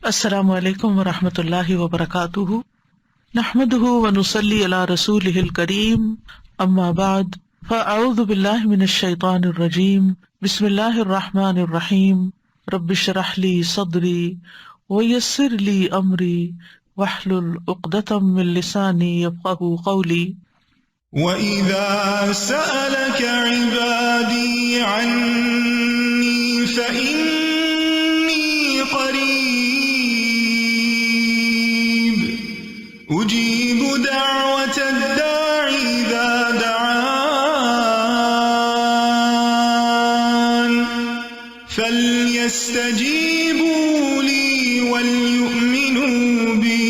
السلام علیکم ورحمۃ اللہ وبرکاتہ، نحمده ونصلی علی رسولہ الکریم، اما بعد فاعوذ باللہ من الشیطان الرجیم، بسم اللہ الرحمن الرحیم، رب اشرح لی صدری ویسر لی امری واحلل عقدۃ من لسانی یفقهوا قولی۔ وَإِذَا سَأَلَكَ عِبَادِي عَنِّي فَإِنِّي قَرِيبٌ أُجِيبُ دَعْوَةَ الدَّاعِ إِذَا دَعَانِ فَلْيَسْتَجِيبُوا لِي وَلْيُؤْمِنُوا بِي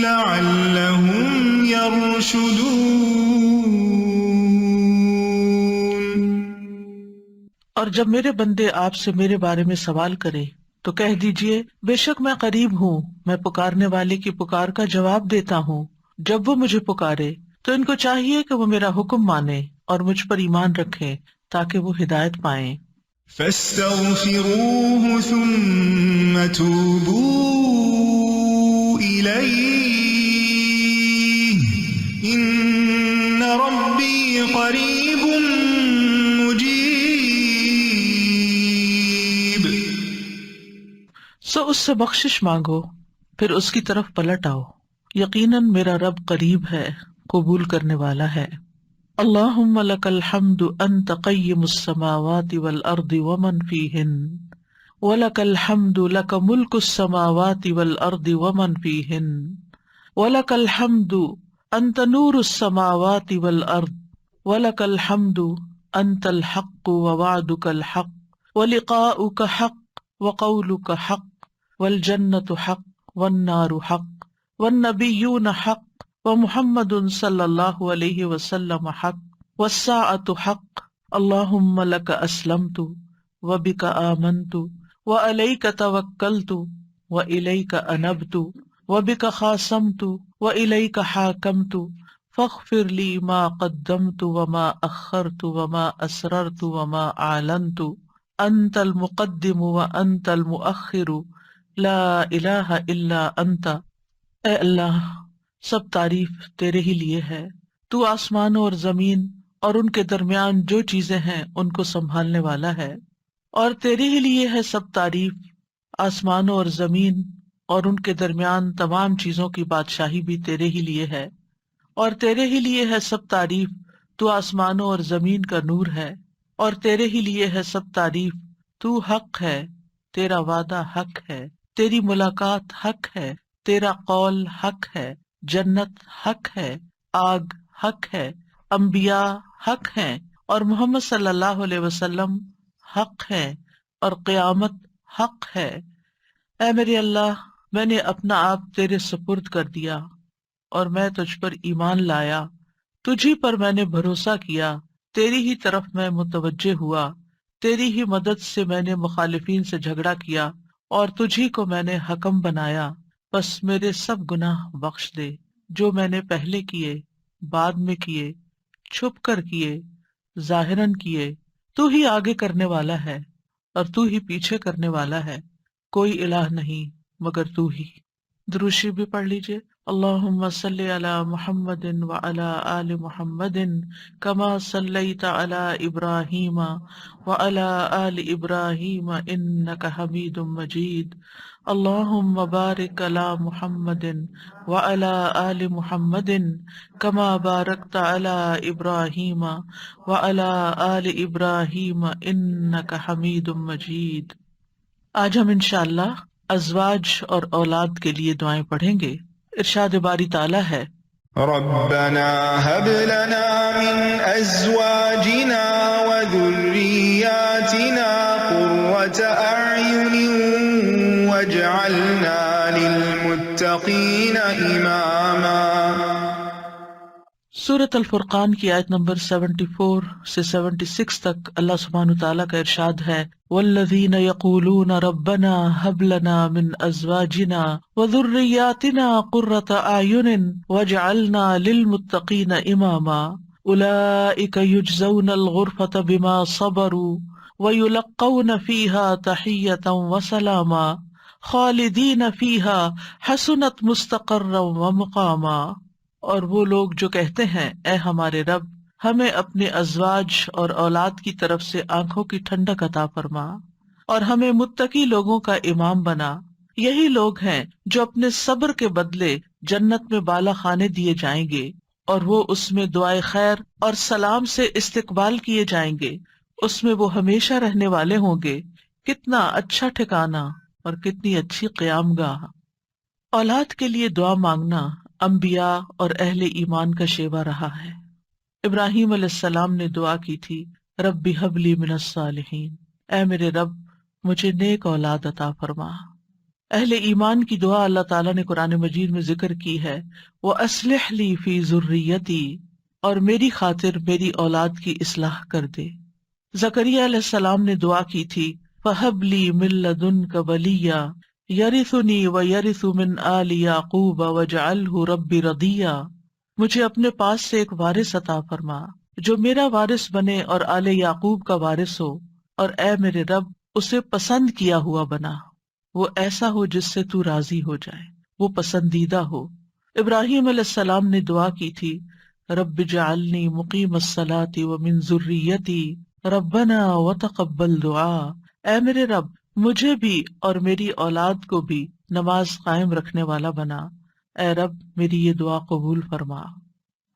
لَعَلَّهُمْ يَرْشُدُونَ۔ اور جب میرے بندے آپ سے میرے بارے میں سوال کریں تو کہہ دیجئے بے شک میں قریب ہوں، میں پکارنے والے کی پکار کا جواب دیتا ہوں۔ جب وہ مجھے پکارے تو ان کو چاہیے کہ وہ میرا حکم مانیں اور مجھ پر ایمان رکھیں تاکہ وہ ہدایت پائیں۔ فَاسْتَغْفِرُوهُ ثُمَّ تُوبُوا إِلَيْهِ إِنَّ رَبِّي قَرِيبٌ مُجِيبٌ۔ سو اس سے بخشش مانگو، پھر اس کی طرف پلٹ آؤ، یقیناً میرا رب قریب ہے، قبول کرنے والا ہے۔ اللہم لک الحمد انت قیم السماوات والارض ومن فیہن، ولک الحمد لک ملک السماوات والارض ومن فیہن، ولک الحمد انت نور السماوات والارض، ولک الحمد انت الحق ووعدک الحق ولقاؤک حق وقولک حق والجنة حق والنار حق والنبیون حق ومحمد صلی اللہ علیہ وسلم حق والساعة حق۔ اللہم لک اسلمت وبک آمنت وعلیک توکلت والیک انبت وبک خاصمت والیک حاکمت فاغفر لی ما قدمت وما اخرت وما اسررت وما اعلنت انت المقدم وانت المؤخر لا الہ الا انت۔ اے اللہ، سب تعریف تیرے ہی لیے ہے، تو آسمانوں اور زمین اور ان کے درمیان جو چیزیں ہیں ان کو سنبھالنے والا ہے، اور تیرے ہی لیے ہے سب تعریف، آسمانوں اور زمین اور ان کے درمیان تمام چیزوں کی بادشاہی بھی تیرے ہی لیے ہے، اور تیرے ہی لیے ہے سب تعریف، تو آسمانوں اور زمین کا نور ہے، اور تیرے ہی لیے ہے سب تعریف، تو حق ہے، تیرا وعدہ حق ہے، تیری ملاقات حق ہے، تیرا قول حق ہے، جنت حق ہے، آگ حق ہے، انبیاء حق ہیں، اور محمد صلی اللہ علیہ وسلم حق ہے، اور قیامت حق ہے۔ اے میرے اللہ، میں نے اپنا آپ تیرے سپرد کر دیا اور میں تجھ پر ایمان لایا، تجھی پر میں نے بھروسہ کیا، تیری ہی طرف میں متوجہ ہوا، تیری ہی مدد سے میں نے مخالفین سے جھگڑا کیا اور تجھی کو میں نے حکم بنایا، بس میرے سب گناہ بخش دے جو میں نے پہلے کیے، بعد میں کیے، چھپ کر کیے، ظاہراً کیے۔ تو ہی آگے کرنے والا ہے اور تو ہی پیچھے کرنے والا ہے، کوئی الہ نہیں مگر تو ہی۔ دروشی بھی پڑھ لیجئے۔ اللہم صلی علی محمد وعلی آل محمد کما صلیت علی ابراہیم وعلی آل ابراہیم انک حمید مجید۔ اللہم بارک علی محمد وعلی آل محمد کما بارکت علی ابراہیم وعلی آل ابراہیم انک حمید مجید۔ آج ہم انشاءاللہ ازواج اور اولاد کے لیے دعائیں پڑھیں گے۔ ارشاد باری تعالیٰ ہے، ربنا هب لنا من ازواجنا وذرياتنا قرة اعين واجعلنا للمتقين اماما۔ سورۃ الفرقان کی آیت نمبر 74 سے 76 تک اللہ سبحانہ تعالیٰ کا ارشاد ہے، والذین یقولون ربنا هب لنا من ازواجنا وذریاتنا قرۃ اعین واجعلنا للمتقین اماما، اولئک یجزون الغرفۃ بما صبروا ویلقون فیہا تحیۃ وسلاما خالدین فیہا حسنت مستقرا ومقاما، اور وہ لوگ جو کہتے ہیں اے ہمارے رب ہمیں اپنے ازواج اور اولاد کی طرف سے آنکھوں کی ٹھنڈک عطا فرما اور ہمیں متقی لوگوں کا امام بنا، یہی لوگ ہیں جو اپنے صبر کے بدلے جنت میں بالا خانے دیے جائیں گے، اور وہ اس میں دعائے خیر اور سلام سے استقبال کیے جائیں گے، اس میں وہ ہمیشہ رہنے والے ہوں گے، کتنا اچھا ٹھکانہ اور کتنی اچھی قیام گاہ۔ اولاد کے لیے دعا مانگنا انبیاء اور اہل ایمان کا شیوا رہا ہے۔ ابراہیم علیہ السلام نے دعا کی تھی، رب ہب لی من الصالحین، اے میرے رب مجھے نیک اولاد عطا فرما۔ اہل ایمان کی دعا اللہ تعالیٰ نے قرآن مجید میں ذکر کی ہے، وَأَصْلِحْ لِي فِي ذُرِّيَّتِي، اور میری خاطر میری اولاد کی اصلاح کر دے۔ زکریا علیہ السلام نے دعا کی تھی، فَهَبْ لِي مِن لَّدُنْكَ وَلِيًّا يَرِثُنِي وَيَرِثُ مِنْ آلِ يَعْقُوبَ وَاجْعَلْهُ رَبِّ رَضِيًّا، مجھے اپنے پاس سے ایک وارث عطا فرما جو میرا وارث بنے اور آل یعقوب کا وارث ہو، اور اے میرے رب اسے پسند کیا ہوا بنا، وہ ایسا ہو جس سے تو راضی ہو جائے، وہ پسندیدہ ہو۔ ابراہیم علیہ السلام نے دعا کی تھی، رب اجعلنی مقیم الصلاۃ ومن ذریتی ربنا وتقبل دعا، اے میرے رب مجھے بھی اور میری اولاد کو بھی نماز قائم رکھنے والا بنا، اے رب میری یہ دعا قبول فرما۔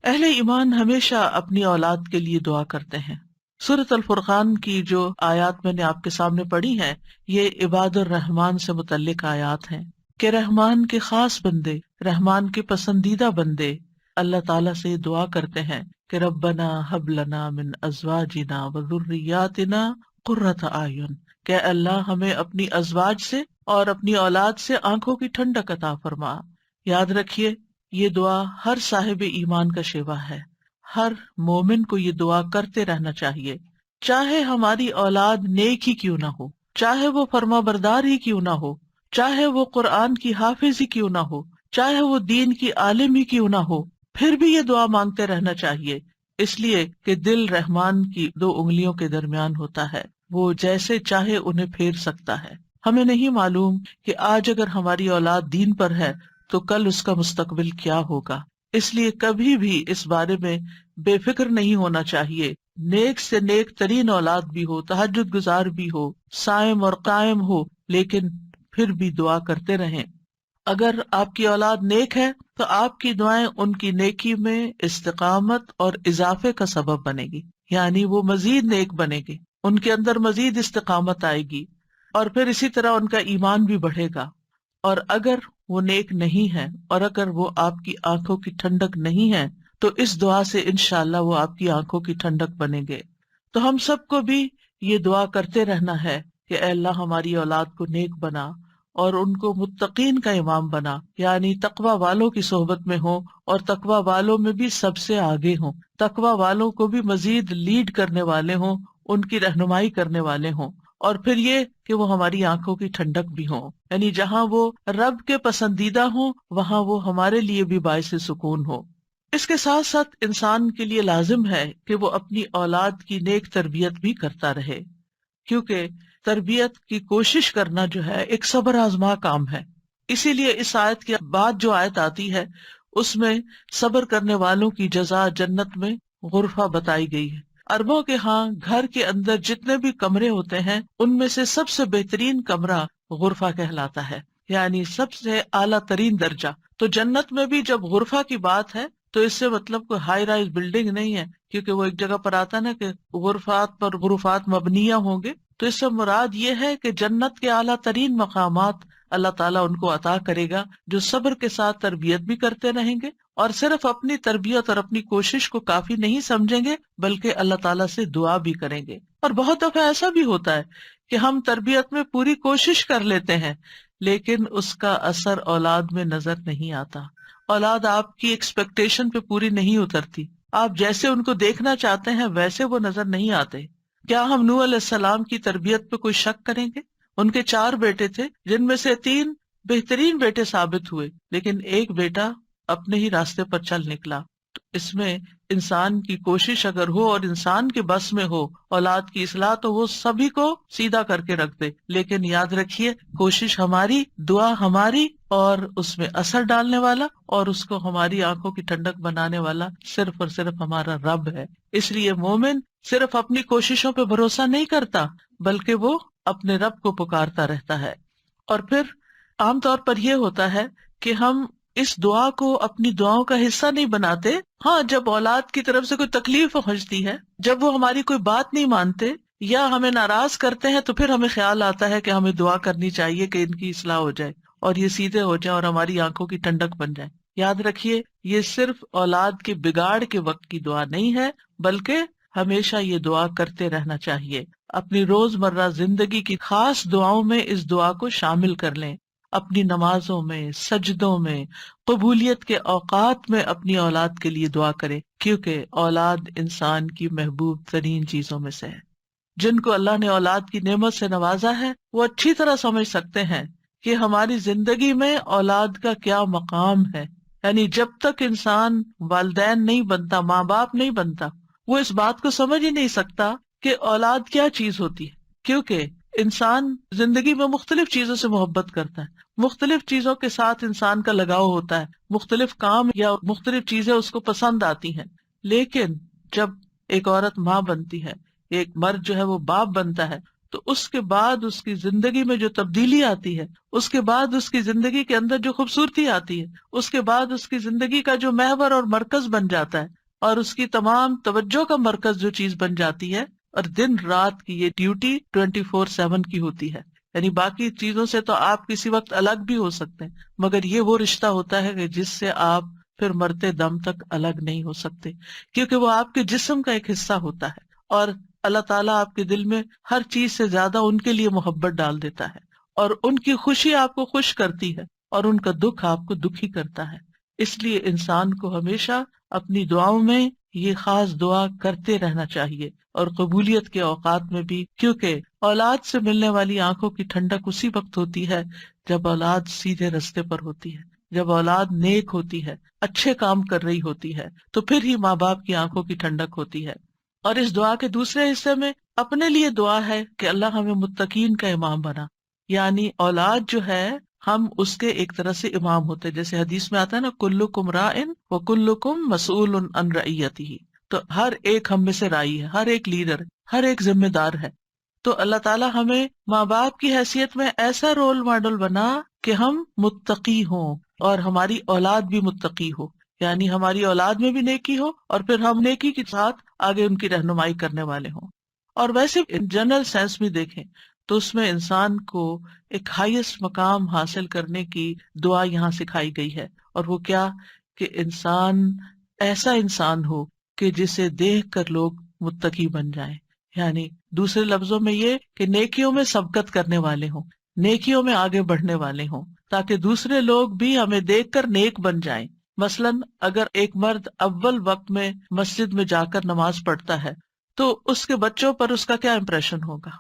اہل ایمان ہمیشہ اپنی اولاد کے لیے دعا کرتے ہیں۔ سورۃ الفرقان کی جو آیات میں نے آپ کے سامنے پڑھی ہیں، یہ عباد الرحمن سے متعلق آیات ہیں کہ رحمان کے خاص بندے، رحمان کے پسندیدہ بندے اللہ تعالیٰ سے دعا کرتے ہیں کہ ربنا ہب لنا من ازواجنا وذریاتنا قرۃ اعین، کہ اللہ ہمیں اپنی ازواج سے اور اپنی اولاد سے آنکھوں کی ٹھنڈک عطا فرما۔ یاد رکھیے یہ دعا ہر صاحب ایمان کا شیوا ہے، ہر مومن کو یہ دعا کرتے رہنا چاہیے، چاہے ہماری اولاد نیک ہی کیوں نہ ہو، چاہے وہ فرما بردار ہی کیوں نہ ہو، چاہے وہ قرآن کی حافظ ہی کیوں نہ ہو، چاہے وہ دین کی عالم ہی کیوں نہ ہو، پھر بھی یہ دعا مانگتے رہنا چاہیے، اس لیے کہ دل رحمان کی 2 انگلیوں کے درمیان ہوتا ہے، وہ جیسے چاہے انہیں پھیر سکتا ہے۔ ہمیں نہیں معلوم کہ آج اگر ہماری اولاد دین پر ہے تو کل اس کا مستقبل کیا ہوگا، اس لیے کبھی بھی اس بارے میں بے فکر نہیں ہونا چاہیے۔ نیک سے نیک ترین اولاد بھی ہو، تہجد گزار بھی ہو، صائم اور قائم ہو، لیکن پھر بھی دعا کرتے رہیں۔ اگر آپ کی اولاد نیک ہے تو آپ کی دعائیں ان کی نیکی میں استقامت اور اضافے کا سبب بنے گی، یعنی وہ مزید نیک بنے گی، ان کے اندر مزید استقامت آئے گی، اور پھر اسی طرح ان کا ایمان بھی بڑھے گا۔ اور اگر وہ نیک نہیں ہے اور اگر وہ آپ کی آنکھوں کی ٹھنڈک نہیں ہے تو اس دعا سے انشاءاللہ وہ آپ کی آنکھوں کی ٹھنڈک بنیں گے۔ تو ہم سب کو بھی یہ دعا کرتے رہنا ہے کہ اے اللہ ہماری اولاد کو نیک بنا اور ان کو متقین کا امام بنا، یعنی تقوی والوں کی صحبت میں ہوں اور تقوی والوں میں بھی سب سے آگے ہوں، تقوی والوں کو بھی مزید لیڈ کرنے والے ہوں، ان کی رہنمائی کرنے والے ہوں، اور پھر یہ کہ وہ ہماری آنکھوں کی ٹھنڈک بھی ہوں، یعنی جہاں وہ رب کے پسندیدہ ہوں وہاں وہ ہمارے لیے بھی باعث سکون ہو۔ اس کے ساتھ ساتھ انسان کے لیے لازم ہے کہ وہ اپنی اولاد کی نیک تربیت بھی کرتا رہے، کیونکہ تربیت کی کوشش کرنا جو ہے ایک صبر آزما کام ہے۔ اسی لیے اس آیت کے بعد جو آیت آتی ہے اس میں صبر کرنے والوں کی جزا جنت میں غرفہ بتائی گئی ہے۔ عربوں کے ہاں گھر کے اندر جتنے بھی کمرے ہوتے ہیں ان میں سے سب سے بہترین کمرہ غرفہ کہلاتا ہے، یعنی سب سے اعلیٰ ترین درجہ۔ تو جنت میں بھی جب غرفہ کی بات ہے تو اس سے مطلب کوئی ہائی رائز بلڈنگ نہیں ہے، کیونکہ وہ ایک جگہ پر آتا نا کہ غرفات پر غرفات مبنیہ ہوں گے، تو اس سے مراد یہ ہے کہ جنت کے اعلیٰ ترین مقامات اللہ تعالیٰ ان کو عطا کرے گا جو صبر کے ساتھ تربیت بھی کرتے رہیں گے اور صرف اپنی تربیت اور اپنی کوشش کو کافی نہیں سمجھیں گے بلکہ اللہ تعالیٰ سے دعا بھی کریں گے۔ اور بہت دفعہ ایسا بھی ہوتا ہے کہ ہم تربیت میں پوری کوشش کر لیتے ہیں لیکن اس کا اثر اولاد میں نظر نہیں آتا، اولاد آپ کی ایکسپیکٹیشن پہ پوری نہیں اترتی، آپ جیسے ان کو دیکھنا چاہتے ہیں ویسے وہ نظر نہیں آتے۔ کیا ہم نوح علیہ السلام کی تربیت پہ کوئی شک کریں گے؟ ان کے 4 بیٹے تھے جن میں سے 3 بہترین بیٹے ثابت ہوئے، لیکن ایک بیٹا اپنے ہی راستے پر چل نکلا۔ تو اس میں انسان کی کوشش اگر ہو اور انسان کے بس میں ہو اولاد کی اصلاح تو وہ سبھی کو سیدھا کر کے رکھ دے، لیکن یاد رکھیے کوشش ہماری، دعا ہماری، اور اس میں اثر ڈالنے والا اور اس کو ہماری آنکھوں کی ٹھنڈک بنانے والا صرف اور صرف ہمارا رب ہے۔ اس لیے مومن صرف اپنی کوششوں پہ بھروسہ نہیں کرتا بلکہ وہ اپنے رب کو پکارتا رہتا ہے۔ اور پھر عام طور پر یہ ہوتا ہے کہ ہم اس دعا کو اپنی دعاؤں کا حصہ نہیں بناتے۔ ہاں، جب اولاد کی طرف سے کوئی تکلیف پہنچتی ہے، جب وہ ہماری کوئی بات نہیں مانتے یا ہمیں ناراض کرتے ہیں، تو پھر ہمیں خیال آتا ہے کہ ہمیں دعا کرنی چاہیے کہ ان کی اصلاح ہو جائے اور یہ سیدھے ہو جائیں اور ہماری آنکھوں کی ٹھنڈک بن جائے۔ یاد رکھیے یہ صرف اولاد کے بگاڑ کے وقت کی دعا نہیں ہے بلکہ ہمیشہ یہ دعا کرتے رہنا چاہیے۔ اپنی روزمرہ زندگی کی خاص دعاؤں میں اس دعا کو شامل کر لیں، اپنی نمازوں میں، سجدوں میں، قبولیت کے اوقات میں اپنی اولاد کے لیے دعا کریں، کیونکہ اولاد انسان کی محبوب ترین چیزوں میں سے ہے۔ جن کو اللہ نے اولاد کی نعمت سے نوازا ہے وہ اچھی طرح سمجھ سکتے ہیں کہ ہماری زندگی میں اولاد کا کیا مقام ہے۔ یعنی جب تک انسان والدین نہیں بنتا، ماں باپ نہیں بنتا، وہ اس بات کو سمجھ ہی نہیں سکتا کہ اولاد کیا چیز ہوتی ہے، کیونکہ انسان زندگی میں مختلف چیزوں سے محبت کرتا ہے، مختلف چیزوں کے ساتھ انسان کا لگاؤ ہوتا ہے، مختلف کام یا مختلف چیزیں اس کو پسند آتی ہیں، لیکن جب ایک عورت ماں بنتی ہے، ایک مرد جو ہے وہ باپ بنتا ہے، تو اس کے بعد اس کی زندگی میں جو تبدیلی آتی ہے، اس کے بعد اس کی زندگی کے اندر جو خوبصورتی آتی ہے، اس کے بعد اس کی زندگی کا جو محور اور مرکز بن جاتا ہے اور اس کی تمام توجہ کا مرکز جو چیز بن جاتی ہے، اور دن رات کی یہ ڈیوٹی 24/7 کی ہوتی ہے۔ یعنی باقی چیزوں سے تو آپ کسی وقت الگ بھی ہو سکتے ہیں، مگر یہ وہ رشتہ ہوتا ہے کہ جس سے آپ پھر مرتے دم تک الگ نہیں ہو سکتے، کیونکہ وہ آپ کے جسم کا ایک حصہ ہوتا ہے، اور اللہ تعالیٰ آپ کے دل میں ہر چیز سے زیادہ ان کے لیے محبت ڈال دیتا ہے، اور ان کی خوشی آپ کو خوش کرتی ہے اور ان کا دکھ آپ کو دکھی کرتا ہے۔ اس لیے انسان کو ہمیشہ اپنی دعاؤں میں یہ خاص دعا کرتے رہنا چاہیے، اور قبولیت کے اوقات میں بھی، کیونکہ اولاد سے ملنے والی آنکھوں کی ٹھنڈک اسی وقت ہوتی ہے جب اولاد سیدھے رستے پر ہوتی ہے، جب اولاد نیک ہوتی ہے، اچھے کام کر رہی ہوتی ہے، تو پھر ہی ماں باپ کی آنکھوں کی ٹھنڈک ہوتی ہے۔ اور اس دعا کے دوسرے حصے میں اپنے لیے دعا ہے کہ اللہ ہمیں متقین کا امام بنا، یعنی اولاد جو ہے ہم اس کے ایک طرح سے امام ہوتے ہیں، جیسے حدیث میں آتا ہے نا، کلکم راعٍ وکلکم مسئول عن رعیتہ، تو ہر ایک ہم میں سے رائی ہے، ہر ایک لیڈر، ہر ایک ذمہ دار ہے۔ تو اللہ تعالیٰ ہمیں ماں باپ کی حیثیت میں ایسا رول ماڈل بنا کہ ہم متقی ہوں اور ہماری اولاد بھی متقی ہو، یعنی ہماری اولاد میں بھی نیکی ہو اور پھر ہم نیکی کے ساتھ آگے ان کی رہنمائی کرنے والے ہوں۔ اور ویسے جنرل سینس میں دیکھیں تو اس میں انسان کو ایک ہائیسٹ مقام حاصل کرنے کی دعا یہاں سکھائی گئی ہے، اور وہ کیا کہ انسان ایسا انسان ہو کہ جسے دیکھ کر لوگ متقی بن جائیں، یعنی دوسرے لفظوں میں یہ کہ نیکیوں میں سبقت کرنے والے ہوں، نیکیوں میں آگے بڑھنے والے ہوں، تاکہ دوسرے لوگ بھی ہمیں دیکھ کر نیک بن جائیں۔ مثلاً اگر ایک مرد اول وقت میں مسجد میں جا کر نماز پڑھتا ہے تو اس کے بچوں پر اس کا کیا امپریشن ہوگا؟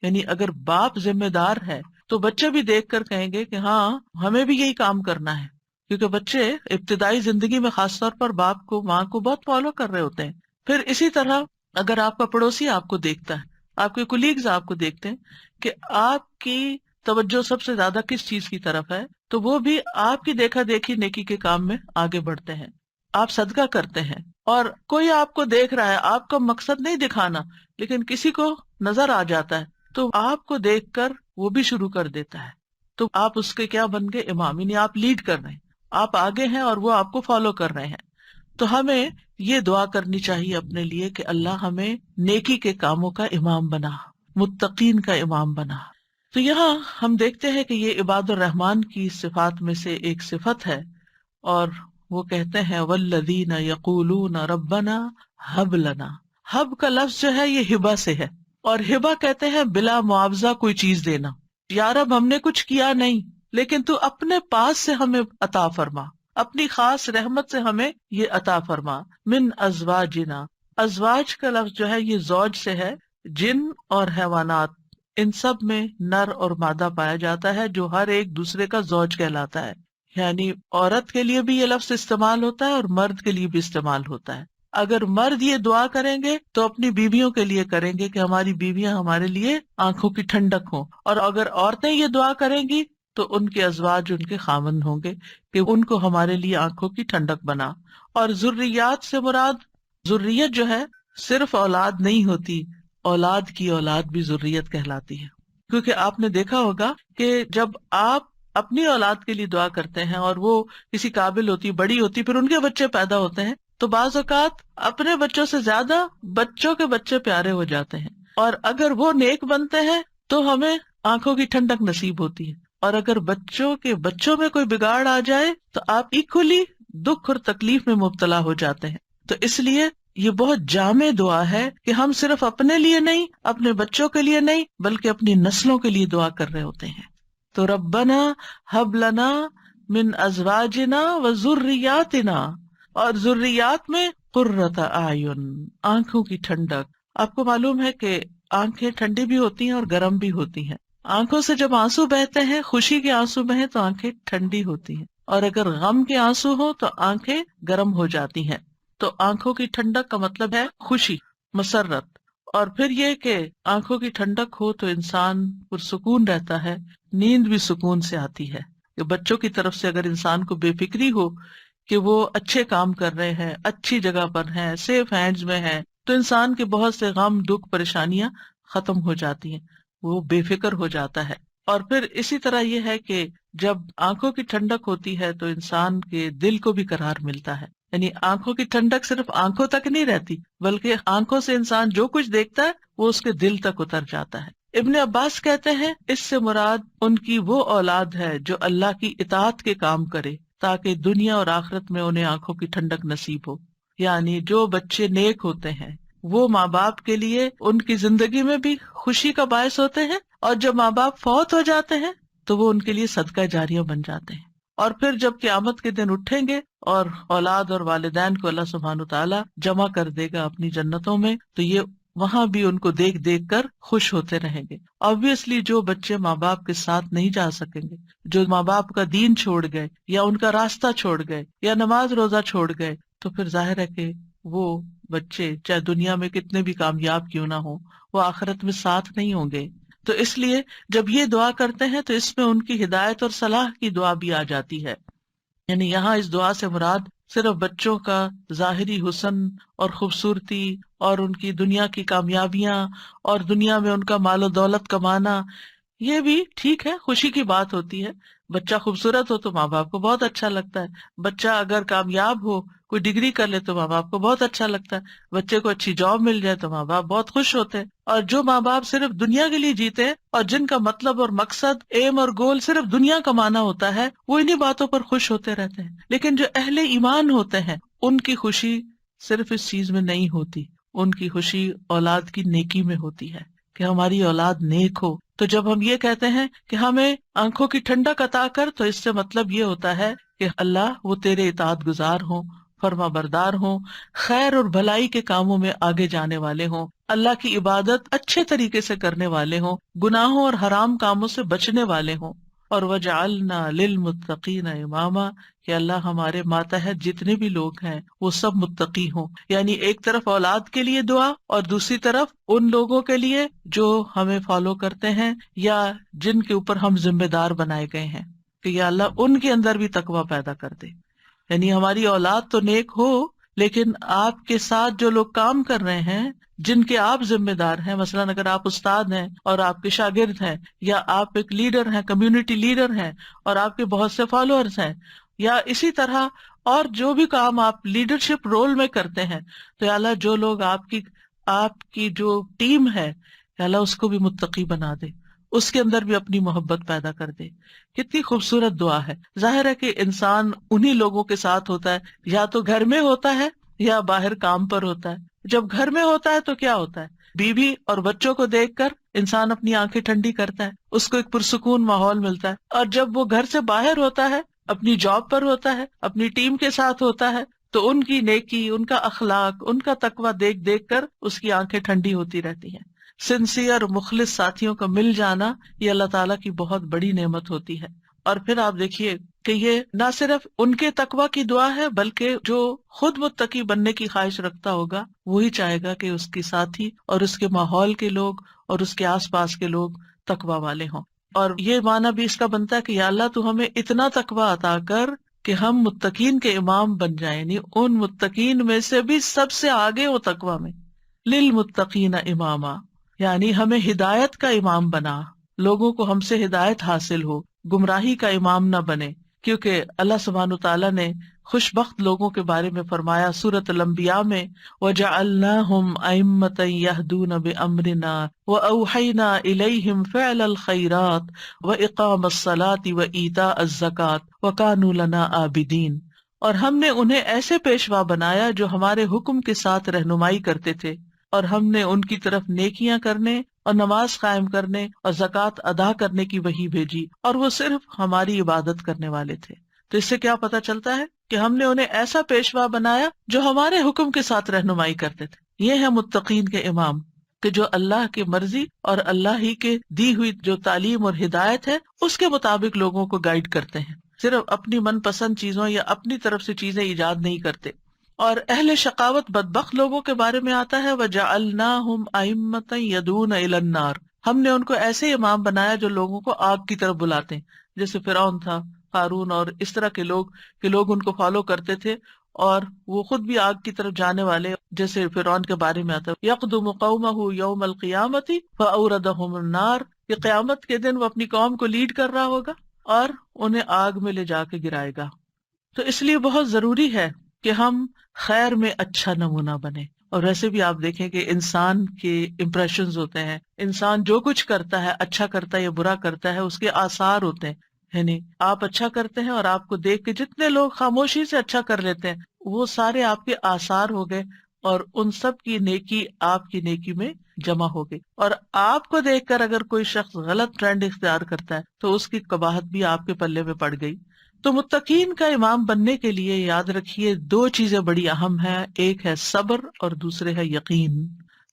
یعنی اگر باپ ذمہ دار ہے تو بچے بھی دیکھ کر کہیں گے کہ ہاں ہمیں بھی یہی کام کرنا ہے، کیونکہ بچے ابتدائی زندگی میں خاص طور پر باپ کو، ماں کو بہت فالو کر رہے ہوتے ہیں۔ پھر اسی طرح اگر آپ کا پڑوسی آپ کو دیکھتا ہے، آپ کے کولیگز آپ کو دیکھتے ہیں کہ آپ کی توجہ سب سے زیادہ کس چیز کی طرف ہے، تو وہ بھی آپ کی دیکھا دیکھی نیکی کے کام میں آگے بڑھتے ہیں۔ آپ صدقہ کرتے ہیں اور کوئی آپ کو دیکھ رہا ہے، آپ کا مقصد نہیں دکھانا، لیکن کسی کو نظر آ جاتا ہے تو آپ کو دیکھ کر وہ بھی شروع کر دیتا ہے، تو آپ اس کے کیا بن گئے؟ امام، یعنی آپ لیڈ کر رہے ہیں، آپ آگے ہیں اور وہ آپ کو فالو کر رہے ہیں۔ تو ہمیں یہ دعا کرنی چاہیے اپنے لیے کہ اللہ ہمیں نیکی کے کاموں کا امام بنا، متقین کا امام بنا۔ تو یہاں ہم دیکھتے ہیں کہ یہ عباد الرحمن کی صفات میں سے ایک صفت ہے، اور وہ کہتے ہیں والذین یقولون ربنا ہب لنا۔ ہب کا لفظ جو ہے یہ ہبہ سے ہے، اور ہبہ کہتے ہیں بلا معاوضہ کوئی چیز دینا۔ یا رب ہم نے کچھ کیا نہیں، لیکن تو اپنے پاس سے ہمیں عطا فرما، اپنی خاص رحمت سے ہمیں یہ عطا فرما۔ من ازواجنا، ازواج کا لفظ جو ہے یہ زوج سے ہے، جن اور حیوانات ان سب میں نر اور مادہ پایا جاتا ہے جو ہر ایک دوسرے کا زوج کہلاتا ہے، یعنی عورت کے لیے بھی یہ لفظ استعمال ہوتا ہے اور مرد کے لیے بھی استعمال ہوتا ہے. اگر مرد یہ دعا کریں گے تو اپنی بیویوں کے لیے کریں گے کہ ہماری بیویاں ہمارے لیے آنکھوں کی ٹھنڈک ہوں، اور اگر عورتیں یہ دعا کریں گی تو ان کے ازواج ان کے خاوند ہوں گے کہ ان کو ہمارے لیے آنکھوں کی ٹھنڈک بنا. اور ذریات سے مراد، ذریت جو ہے صرف اولاد نہیں ہوتی، اولاد کی اولاد بھی ذریت کہلاتی ہے. کیونکہ آپ نے دیکھا ہوگا کہ جب آپ اپنی اولاد کے لیے دعا کرتے ہیں اور وہ کسی قابل ہوتی، بڑی ہوتی، پھر ان کے بچے پیدا ہوتے ہیں، تو بعض اوقات اپنے بچوں سے زیادہ بچوں کے بچے پیارے ہو جاتے ہیں. اور اگر وہ نیک بنتے ہیں تو ہمیں آنکھوں کی ٹھنڈک نصیب ہوتی ہے، اور اگر بچوں کے بچوں میں کوئی بگاڑ آ جائے تو آپ ایکولی دکھ اور تکلیف میں مبتلا ہو جاتے ہیں. تو اس لیے یہ بہت جامع دعا ہے کہ ہم صرف اپنے لیے نہیں، اپنے بچوں کے لیے نہیں، بلکہ اپنی نسلوں کے لیے دعا کر رہے ہوتے ہیں. تو ربنا ہب لنا من ازواجنا وذریاتنا، اور ذریات میں قرۃ اعین، آنکھوں کی ٹھنڈک. آپ کو معلوم ہے کہ آنکھیں ٹھنڈی بھی ہوتی ہیں اور گرم بھی ہوتی ہیں. آنکھوں سے جب آنسو بہتے ہیں، خوشی کے آنسو بہیں تو آنکھیں ٹھنڈی ہوتی ہیں، اور اگر غم کے آنسو ہوں تو آنکھیں گرم ہو جاتی ہیں. تو آنکھوں کی ٹھنڈک کا مطلب ہے خوشی، مسرت. اور پھر یہ کہ آنکھوں کی ٹھنڈک ہو تو انسان پرسکون رہتا ہے، نیند بھی سکون سے آتی ہے. کہ بچوں کی طرف سے اگر انسان کو بے فکری ہو کہ وہ اچھے کام کر رہے ہیں، اچھی جگہ پر ہیں، سیف ہینڈز میں ہیں، تو انسان کے بہت سے غم، دکھ، پریشانیاں ختم ہو جاتی ہیں، وہ بے فکر ہو جاتا ہے. اور پھر اسی طرح یہ ہے کہ جب آنکھوں کی ٹھنڈک ہوتی ہے تو انسان کے دل کو بھی قرار ملتا ہے. یعنی آنکھوں کی ٹھنڈک صرف آنکھوں تک نہیں رہتی، بلکہ آنکھوں سے انسان جو کچھ دیکھتا ہے وہ اس کے دل تک اتر جاتا ہے. ابن عباس کہتے ہیں اس سے مراد ان کی وہ اولاد ہے جو اللہ کی اطاعت کے کام کرے تاکہ دنیا اور آخرت میں انہیں آنکھوں کی ٹھنڈک نصیب ہو. یعنی جو بچے نیک ہوتے ہیں وہ ماں باپ کے لیے ان کی زندگی میں بھی خوشی کا باعث ہوتے ہیں، اور جب ماں باپ فوت ہو جاتے ہیں تو وہ ان کے لیے صدقہ جاریہ بن جاتے ہیں. اور پھر جب قیامت کے دن اٹھیں گے اور اولاد اور والدین کو اللہ سبحانہ تعالیٰ جمع کر دے گا اپنی جنتوں میں، تو یہ وہاں بھی ان کو دیکھ دیکھ کر خوش ہوتے رہیں گے. obviously جو بچے ماں باپ کے ساتھ نہیں جا سکیں گے، جو ماں باپ کا دین چھوڑ گئے یا ان کا راستہ چھوڑ گئے یا نماز روزہ چھوڑ گئے، تو پھر ظاہر ہے کہ وہ بچے چاہے دنیا میں کتنے بھی کامیاب کیوں نہ ہوں، وہ آخرت میں ساتھ نہیں ہوں گے. تو اس لیے جب یہ دعا کرتے ہیں تو اس میں ان کی ہدایت اور صلاح کی دعا بھی آ جاتی ہے. یعنی یہاں اس دعا سے مراد صرف بچوں کا ظاہری حسن اور خوبصورتی اور ان کی دنیا کی کامیابیاں اور دنیا میں ان کا مال و دولت کمانا، یہ بھی ٹھیک ہے، خوشی کی بات ہوتی ہے. بچہ خوبصورت ہو تو ماں باپ کو بہت اچھا لگتا ہے، بچہ اگر کامیاب ہو، کوئی ڈگری کر لے تو ماں باپ کو بہت اچھا لگتا ہے، بچے کو اچھی جاب مل جائے تو ماں باپ بہت خوش ہوتے ہیں. اور جو ماں باپ صرف دنیا کے لیے جیتے ہیں اور جن کا مطلب اور مقصد، ایم اور گول صرف دنیا کمانا ہوتا ہے، وہ انہی باتوں پر خوش ہوتے رہتے ہیں. لیکن جو اہل ایمان ہوتے ہیں ان کی خوشی صرف اس چیز میں نہیں ہوتی، ان کی خوشی اولاد کی نیکی میں ہوتی ہے کہ ہماری اولاد نیک ہو. تو جب ہم یہ کہتے ہیں کہ ہمیں آنکھوں کی ٹھنڈک عطا کر، تو اس سے مطلب یہ ہوتا ہے کہ اللہ وہ تیرے اطاعت گزار ہوں، فرما بردار ہوں، خیر اور بھلائی کے کاموں میں آگے جانے والے ہوں، اللہ کی عبادت اچھے طریقے سے کرنے والے ہوں، گناہوں اور حرام کاموں سے بچنے والے ہوں. اور وَجَعَلْنَا لِلْمُتَّقِينَ إِمَامًا، کہ اللہ ہمارے ماتحت جتنے بھی لوگ ہیں وہ سب متقی ہوں. یعنی ایک طرف اولاد کے لیے دعا اور دوسری طرف ان لوگوں کے لیے جو ہمیں فالو کرتے ہیں یا جن کے اوپر ہم ذمہ دار بنائے گئے ہیں کہ یا اللہ ان کے اندر بھی تقویٰ پیدا کر دے. یعنی ہماری اولاد تو نیک ہو، لیکن آپ کے ساتھ جو لوگ کام کر رہے ہیں، جن کے آپ ذمہ دار ہیں، مثلاً اگر آپ استاد ہیں اور آپ کے شاگرد ہیں، یا آپ ایک لیڈر ہیں، کمیونٹی لیڈر ہیں اور آپ کے بہت سے فالوورز ہیں، یا اسی طرح اور جو بھی کام آپ لیڈرشپ رول میں کرتے ہیں، تو یا اللہ جو لوگ آپ کی جو ٹیم ہے، یا اللہ اس کو بھی متقی بنا دے، اس کے اندر بھی اپنی محبت پیدا کر دے. کتنی خوبصورت دعا ہے. ظاہر ہے کہ انسان انہی لوگوں کے ساتھ ہوتا ہے، یا تو گھر میں ہوتا ہے یا باہر کام پر ہوتا ہے. جب گھر میں ہوتا ہے تو کیا ہوتا ہے، بیوی اور بچوں کو دیکھ کر انسان اپنی آنکھیں ٹھنڈی کرتا ہے، اس کو ایک پرسکون ماحول ملتا ہے. اور جب وہ گھر سے باہر ہوتا ہے، اپنی جاب پر ہوتا ہے، اپنی ٹیم کے ساتھ ہوتا ہے، تو ان کی نیکی، ان کا اخلاق، ان کا تقویٰ دیکھ دیکھ کر اس کی آنکھیں ٹھنڈی ہوتی رہتی ہیں. سنسیئر مخلص ساتھیوں کا مل جانا یہ اللہ تعالیٰ کی بہت بڑی نعمت ہوتی ہے. اور پھر آپ دیکھیے کہ یہ نہ صرف ان کے تقوی کی دعا ہے بلکہ جو خود متقی بننے کی خواہش رکھتا ہوگا وہی چاہے گا کہ اس کی ساتھی اور اس کے ماحول کے لوگ اور اس کے آس پاس کے لوگ تقوی والے ہوں. اور یہ معنی بھی اس کا بنتا ہے کہ یا اللہ تو ہمیں اتنا تقوی عطا کر کہ ہم متقین کے امام بن جائیں، یعنی ان متقین میں سے بھی سب سے آگے ہو تقوی میں. للمتقین اماما، یعنی ہمیں ہدایت کا امام بنا، لوگوں کو ہم سے ہدایت حاصل ہو، گمراہی کا امام نہ بنے. کیونکہ اللہ سبحانہ تعالیٰ نے خوش بخت لوگوں کے بارے میں فرمایا سورۃ الانبیاء میں، وَجَعَلْنَاهُمْ أَئِمَّةً يَهْدُونَ بِأَمْرِنَا وَأَوْحَيْنَا إِلَيْهِمْ فِعْلَ الْخَيْرَاتِ وَإِقَامَ الصَّلَاةِ وَإِيتَاءَ الزَّكَاةِ وَكَانُوا لَنَا عَابِدِينَ، اور ہم نے انہیں ایسے پیشوا بنایا جو ہمارے حکم کے ساتھ رہنمائی کرتے تھے، اور ہم نے ان کی طرف نیکیاں کرنے اور نماز قائم کرنے اور زکوٰۃ ادا کرنے کی وحی بھیجی، اور وہ صرف ہماری عبادت کرنے والے تھے. تو اس سے کیا پتہ چلتا ہے کہ ہم نے انہیں ایسا پیشوا بنایا جو ہمارے حکم کے ساتھ رہنمائی کرتے تھے. یہ ہے متقین کے امام کہ جو اللہ کی مرضی اور اللہ ہی کے دی ہوئی جو تعلیم اور ہدایت ہے اس کے مطابق لوگوں کو گائیڈ کرتے ہیں، صرف اپنی من پسند چیزوں یا اپنی طرف سے چیزیں ایجاد نہیں کرتے. اور اہل شقاوت بدبخت لوگوں کے بارے میں آتا ہے وَجَعَلْنَاهُمْ أَئِمَّةً يَدْعُونَ إِلَى النَّارِ، ہم نے ان کو ایسے امام بنایا جو لوگوں کو آگ کی طرف بلاتے ہیں، جیسے فرعون تھا، قارون اور اس طرح کے لوگ کہ لوگ ان کو فالو کرتے تھے اور وہ خود بھی آگ کی طرف جانے والے. جیسے فرعون کے بارے میں آتا ہے يَقْدُمُ قَوْمَهُ يَوْمَ الْقِيَامَةِ فَأَوْرَدَهُمُ النَّارِ، کہ قیامت کے دن وہ اپنی قوم کو لیڈ کر رہا ہوگا اور انہیں آگ میں لے جا کے گرائے گا. تو اس لیے بہت ضروری ہے کہ ہم خیر میں اچھا نمونہ بنے. اور ویسے بھی آپ دیکھیں کہ انسان کے امپریشنز ہوتے ہیں، انسان جو کچھ کرتا ہے اچھا کرتا ہے یا برا کرتا ہے اس کے آثار ہوتے ہیں. یعنی آپ اچھا کرتے ہیں اور آپ کو دیکھ کے جتنے لوگ خاموشی سے اچھا کر لیتے ہیں وہ سارے آپ کے آثار ہو گئے، اور ان سب کی نیکی آپ کی نیکی میں جمع ہو گئی. اور آپ کو دیکھ کر اگر کوئی شخص غلط ٹرینڈ اختیار کرتا ہے تو اس کی قباحت بھی آپ کے پلے میں پڑ گئی. تو متقین کا امام بننے کے لیے یاد رکھیے دو چیزیں بڑی اہم ہیں، ایک ہے صبر اور دوسرے ہے یقین.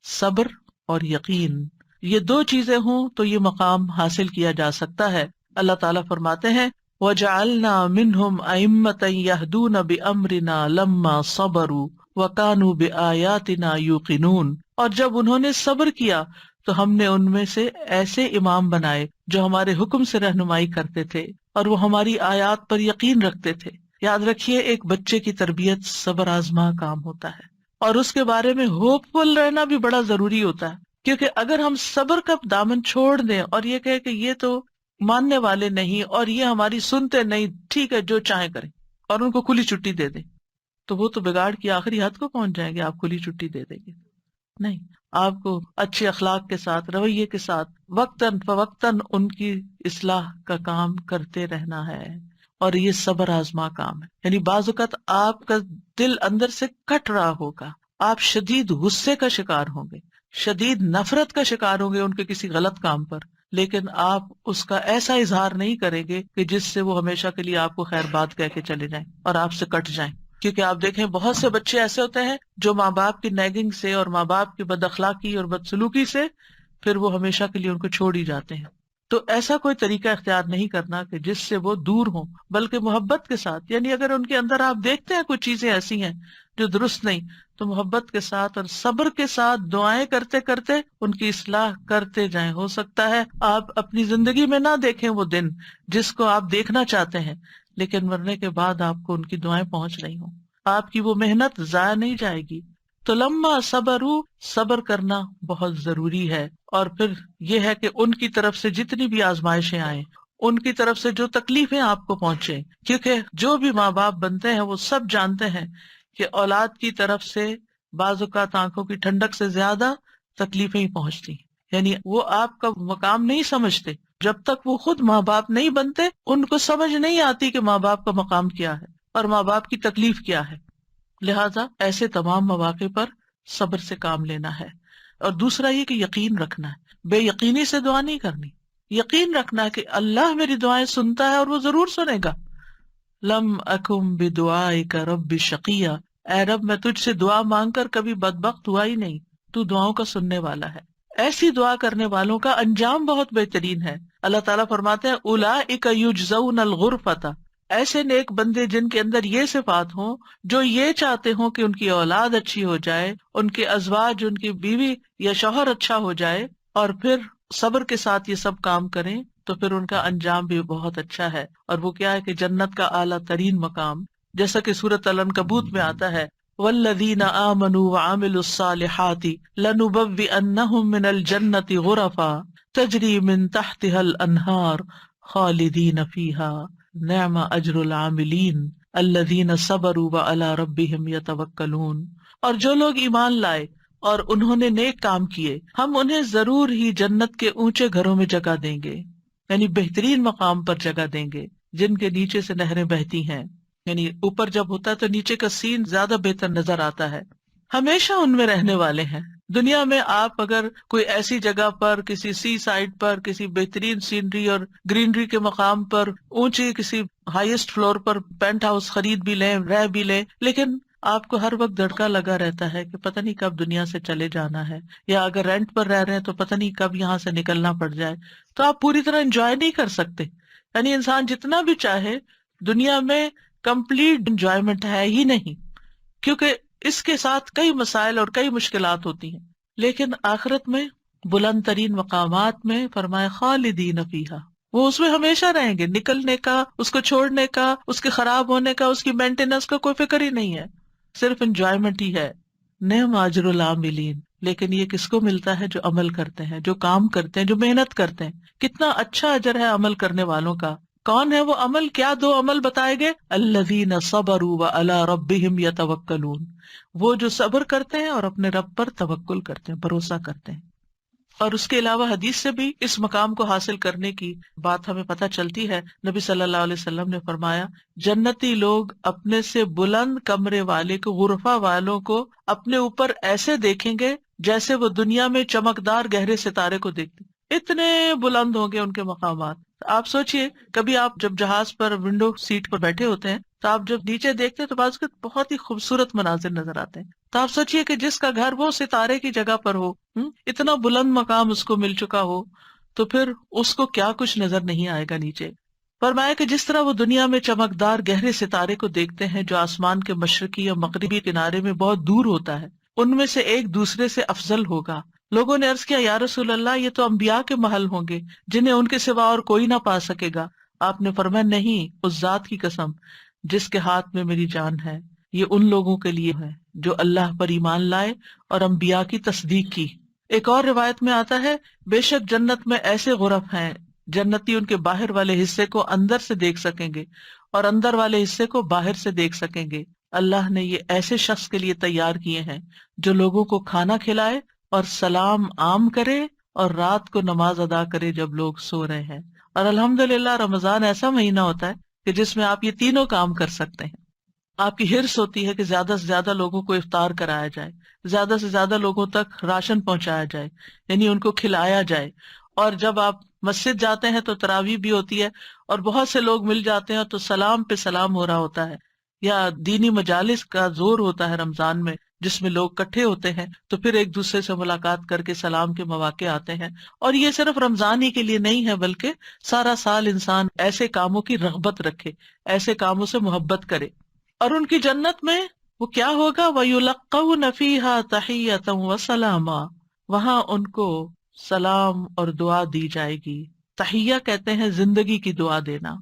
صبر اور یقین، یہ دو چیزیں ہوں تو یہ مقام حاصل کیا جا سکتا ہے. اللہ تعالیٰ فرماتے ہیں وَجَعَلْنَا مِنْهُمْ أَئِمَّةً يَهْدُونَ بِأَمْرِنَا لَمَّا صَبَرُوا وَكَانُوا بِآيَاتِنَا يُوقِنُونَ، اور جب انہوں نے صبر کیا تو ہم نے ان میں سے ایسے امام بنائے جو ہمارے حکم سے رہنمائی کرتے تھے اور وہ ہماری آیات پر یقین رکھتے تھے. یاد رکھیے ایک بچے کی تربیت صبر آزما کام ہوتا ہے، اور اس کے بارے میں ہوپ فل رہنا بھی بڑا ضروری ہوتا ہے. کیونکہ اگر ہم صبر کا دامن چھوڑ دیں اور یہ کہے کہ یہ تو ماننے والے نہیں اور یہ ہماری سنتے نہیں، ٹھیک ہے جو چاہیں کریں، اور ان کو کھلی چھٹی دے دیں، تو وہ تو بگاڑ کی آخری حد کو پہنچ جائیں گے. آپ کھلی چھٹی دے دیں گے نہیں، آپ کو اچھے اخلاق کے ساتھ، رویے کے ساتھ وقتاً فوقتاً ان کی اصلاح کا کام کرتے رہنا ہے. اور یہ صبر آزما کام ہے. یعنی بعض اوقات آپ کا دل اندر سے کٹ رہا ہوگا، آپ شدید غصے کا شکار ہوں گے، شدید نفرت کا شکار ہوں گے ان کے کسی غلط کام پر، لیکن آپ اس کا ایسا اظہار نہیں کریں گے کہ جس سے وہ ہمیشہ کے لیے آپ کو خیر بات کہہ کے چلے جائیں اور آپ سے کٹ جائیں. کیونکہ آپ دیکھیں بہت سے بچے ایسے ہوتے ہیں جو ماں باپ کی نیگنگ سے اور ماں باپ کی بد اخلاقی اور بدسلوکی سے پھر وہ ہمیشہ کے لیے ان کو چھوڑ ہی جاتے ہیں. تو ایسا کوئی طریقہ اختیار نہیں کرنا کہ جس سے وہ دور ہوں، بلکہ محبت کے ساتھ. یعنی اگر ان کے اندر آپ دیکھتے ہیں کچھ چیزیں ایسی ہیں جو درست نہیں، تو محبت کے ساتھ اور صبر کے ساتھ دعائیں کرتے کرتے ان کی اصلاح کرتے جائیں. ہو سکتا ہے آپ اپنی زندگی میں نہ دیکھیں وہ دن جس کو آپ دیکھنا چاہتے ہیں، لیکن مرنے کے بعد آپ کو ان کی دعائیں پہنچ رہی ہوں، آپ کی وہ محنت ضائع نہیں جائے گی. تو لما صبروا، صبر کرنا بہت ضروری ہے. اور پھر یہ ہے کہ ان کی طرف سے جتنی بھی آزمائشیں آئیں، ان کی طرف سے جو تکلیفیں آپ کو پہنچے، کیونکہ جو بھی ماں باپ بنتے ہیں وہ سب جانتے ہیں کہ اولاد کی طرف سے بعض اوقات آنکھوں کی ٹھنڈک سے زیادہ تکلیفیں ہی پہنچتی ہیں. یعنی وہ آپ کا مقام نہیں سمجھتے جب تک وہ خود ماں باپ نہیں بنتے. ان کو سمجھ نہیں آتی کہ ماں باپ کا مقام کیا ہے اور ماں باپ کی تکلیف کیا ہے. لہٰذا ایسے تمام مواقع پر صبر سے کام لینا ہے. اور دوسرا یہ کہ یقین رکھنا ہے، بے یقینی سے دعا نہیں کرنی. یقین رکھنا ہے کہ اللہ میری دعائیں سنتا ہے اور وہ ضرور سنے گا. لم اکم بدعائک رب شقیہ، اے رب میں تجھ سے دعا مانگ کر کبھی بدبخت ہوا ہی نہیں، تو دعاؤں کا سننے والا ہے. ایسی دعا کرنے والوں کا انجام بہت بہترین ہے. اللہ تعالیٰ فرماتے ہیں اولئک یجزون الغرفۃ، ایسے نیک بندے جن کے اندر یہ صفات ہوں، جو یہ چاہتے ہوں کہ ان کی اولاد اچھی ہو جائے، ان کے ازواج، ان کی بیوی یا شوہر اچھا ہو جائے، اور پھر صبر کے ساتھ یہ سب کام کریں، تو پھر ان کا انجام بھی بہت اچھا ہے۔ اور وہ کیا ہے کہ جنت کا اعلیٰ ترین مقام، جیسا کہ سورۃ العنکبوت میں آتا ہے، والذین آمنوا وعملوا الصالحات لنبوئنہم من الجنۃ غرفا تجری من تحتها الانہار خالدین فیہا نعم اجر العاملین الذین صبروا وعلی ربہم یتوکلون۔ اور جو لوگ ایمان لائے اور انہوں نے نیک کام کیے، ہم انہیں ضرور ہی جنت کے اونچے گھروں میں جگہ دیں گے، یعنی بہترین مقام پر جگہ دیں گے، جن کے نیچے سے نہریں بہتی ہیں۔ یعنی اوپر جب ہوتا ہے تو نیچے کا سین زیادہ بہتر نظر آتا ہے۔ ہمیشہ ان میں رہنے والے ہیں۔ دنیا میں آپ اگر کوئی ایسی جگہ پر، کسی سی سائڈ پر، کسی بہترین سینری اور گرینری کے مقام پر، اونچی کسی ہائیسٹ فلور پر پینٹ ہاؤس خرید بھی لیں، رہ بھی لیں، لیکن آپ کو ہر وقت دھڑکا لگا رہتا ہے کہ پتہ نہیں کب دنیا سے چلے جانا ہے، یا اگر رینٹ پر رہ رہے ہیں تو پتہ نہیں کب یہاں سے نکلنا پڑ جائے، تو آپ پوری طرح انجوائے نہیں کر سکتے۔ یعنی انسان جتنا بھی چاہے، دنیا میں کمپلیٹ انجوائمنٹ ہے ہی نہیں، کیونکہ اس کے ساتھ کئی مسائل اور کئی مشکلات ہوتی ہیں۔ لیکن آخرت میں بلند ترین مقامات میں فرمایا خالدین فیہا، وہ اس میں ہمیشہ رہیں گے، نکلنے کا، اس کو چھوڑنے کا، اس کے خراب ہونے کا، اس کی مینٹیننس کا کوئی فکر ہی نہیں ہے، صرف انجوائمنٹ ہی ہے۔ نعم اجر العاملین، لیکن یہ کس کو ملتا ہے؟ جو عمل کرتے ہیں، جو کام کرتے ہیں، جو محنت کرتے ہیں۔ کتنا اچھا اجر ہے عمل کرنے والوں کا۔ کون ہے وہ عمل؟ کیا دو عمل بتائے گئے؟ الذین صبروا وعلی ربہم یتوکلون، وہ جو صبر کرتے ہیں اور اپنے رب پر توکل کرتے ہیں، بھروسہ کرتے ہیں۔ اور اس کے علاوہ حدیث سے بھی اس مقام کو حاصل کرنے کی بات ہمیں پتہ چلتی ہے۔ نبی صلی اللہ علیہ وسلم نے فرمایا، جنتی لوگ اپنے سے بلند کمرے والے کو، غرفہ والوں کو اپنے اوپر ایسے دیکھیں گے جیسے وہ دنیا میں چمکدار گہرے ستارے کو دیکھتے، اتنے بلند ہوں گے ان کے مقامات۔ آپ سوچئے، کبھی آپ جب جہاز پر ونڈو سیٹ پر بیٹھے ہوتے ہیں تو آپ جب نیچے دیکھتے ہیں تو بعض اوقات بہت ہی خوبصورت مناظر نظر آتے ہیں۔ تو آپ سوچئے کہ جس کا گھر وہ ستارے کی جگہ پر ہو، اتنا بلند مقام اس کو مل چکا ہو، تو پھر اس کو کیا کچھ نظر نہیں آئے گا نیچے۔ فرمایا کہ جس طرح وہ دنیا میں چمکدار گہرے ستارے کو دیکھتے ہیں جو آسمان کے مشرقی یا مغربی کنارے میں بہت دور ہوتا ہے، ان میں سے ایک دوسرے سے افضل ہوگا۔ لوگوں نے عرض کیا، یا رسول اللہ، یہ تو انبیاء کے محل ہوں گے جنہیں ان کے سوا اور کوئی نہ پا سکے گا۔ آپ نے فرمایا، نہیں، اس ذات کی قسم جس کے ہاتھ میں میری جان ہے، یہ ان لوگوں کے لیے ہے جو اللہ پر ایمان لائے اور انبیاء کی تصدیق کی۔ ایک اور روایت میں آتا ہے، بے شک جنت میں ایسے غرف ہیں، جنتی ان کے باہر والے حصے کو اندر سے دیکھ سکیں گے اور اندر والے حصے کو باہر سے دیکھ سکیں گے۔ اللہ نے یہ ایسے شخص کے لیے تیار کیے ہیں جو لوگوں کو کھانا کھلائے اور سلام عام کرے اور رات کو نماز ادا کرے جب لوگ سو رہے ہیں۔ اور الحمدللہ رمضان ایسا مہینہ ہوتا ہے کہ جس میں آپ یہ تینوں کام کر سکتے ہیں۔ آپ کی ہرس ہوتی ہے کہ زیادہ سے زیادہ لوگوں کو افطار کرایا جائے، زیادہ سے زیادہ لوگوں تک راشن پہنچایا جائے، یعنی ان کو کھلایا جائے۔ اور جب آپ مسجد جاتے ہیں تو تراویح بھی ہوتی ہے اور بہت سے لوگ مل جاتے ہیں تو سلام پہ سلام ہو رہا ہوتا ہے، یا دینی مجالس کا زور ہوتا ہے رمضان میں جس میں لوگ اکٹھے ہوتے ہیں، تو پھر ایک دوسرے سے ملاقات کر کے سلام کے مواقع آتے ہیں۔ اور یہ صرف رمضان ہی کے لیے نہیں ہے، بلکہ سارا سال انسان ایسے کاموں کی رغبت رکھے، ایسے کاموں سے محبت کرے۔ اور ان کی جنت میں وہ کیا ہوگا؟ وَيُلَقَّوْنَ فِيهَا تَحِيَّةً وَسَلَامًا، وہاں ان کو سلام اور دعا دی جائے گی۔ تحیہ کہتے ہیں زندگی کی دعا دینا،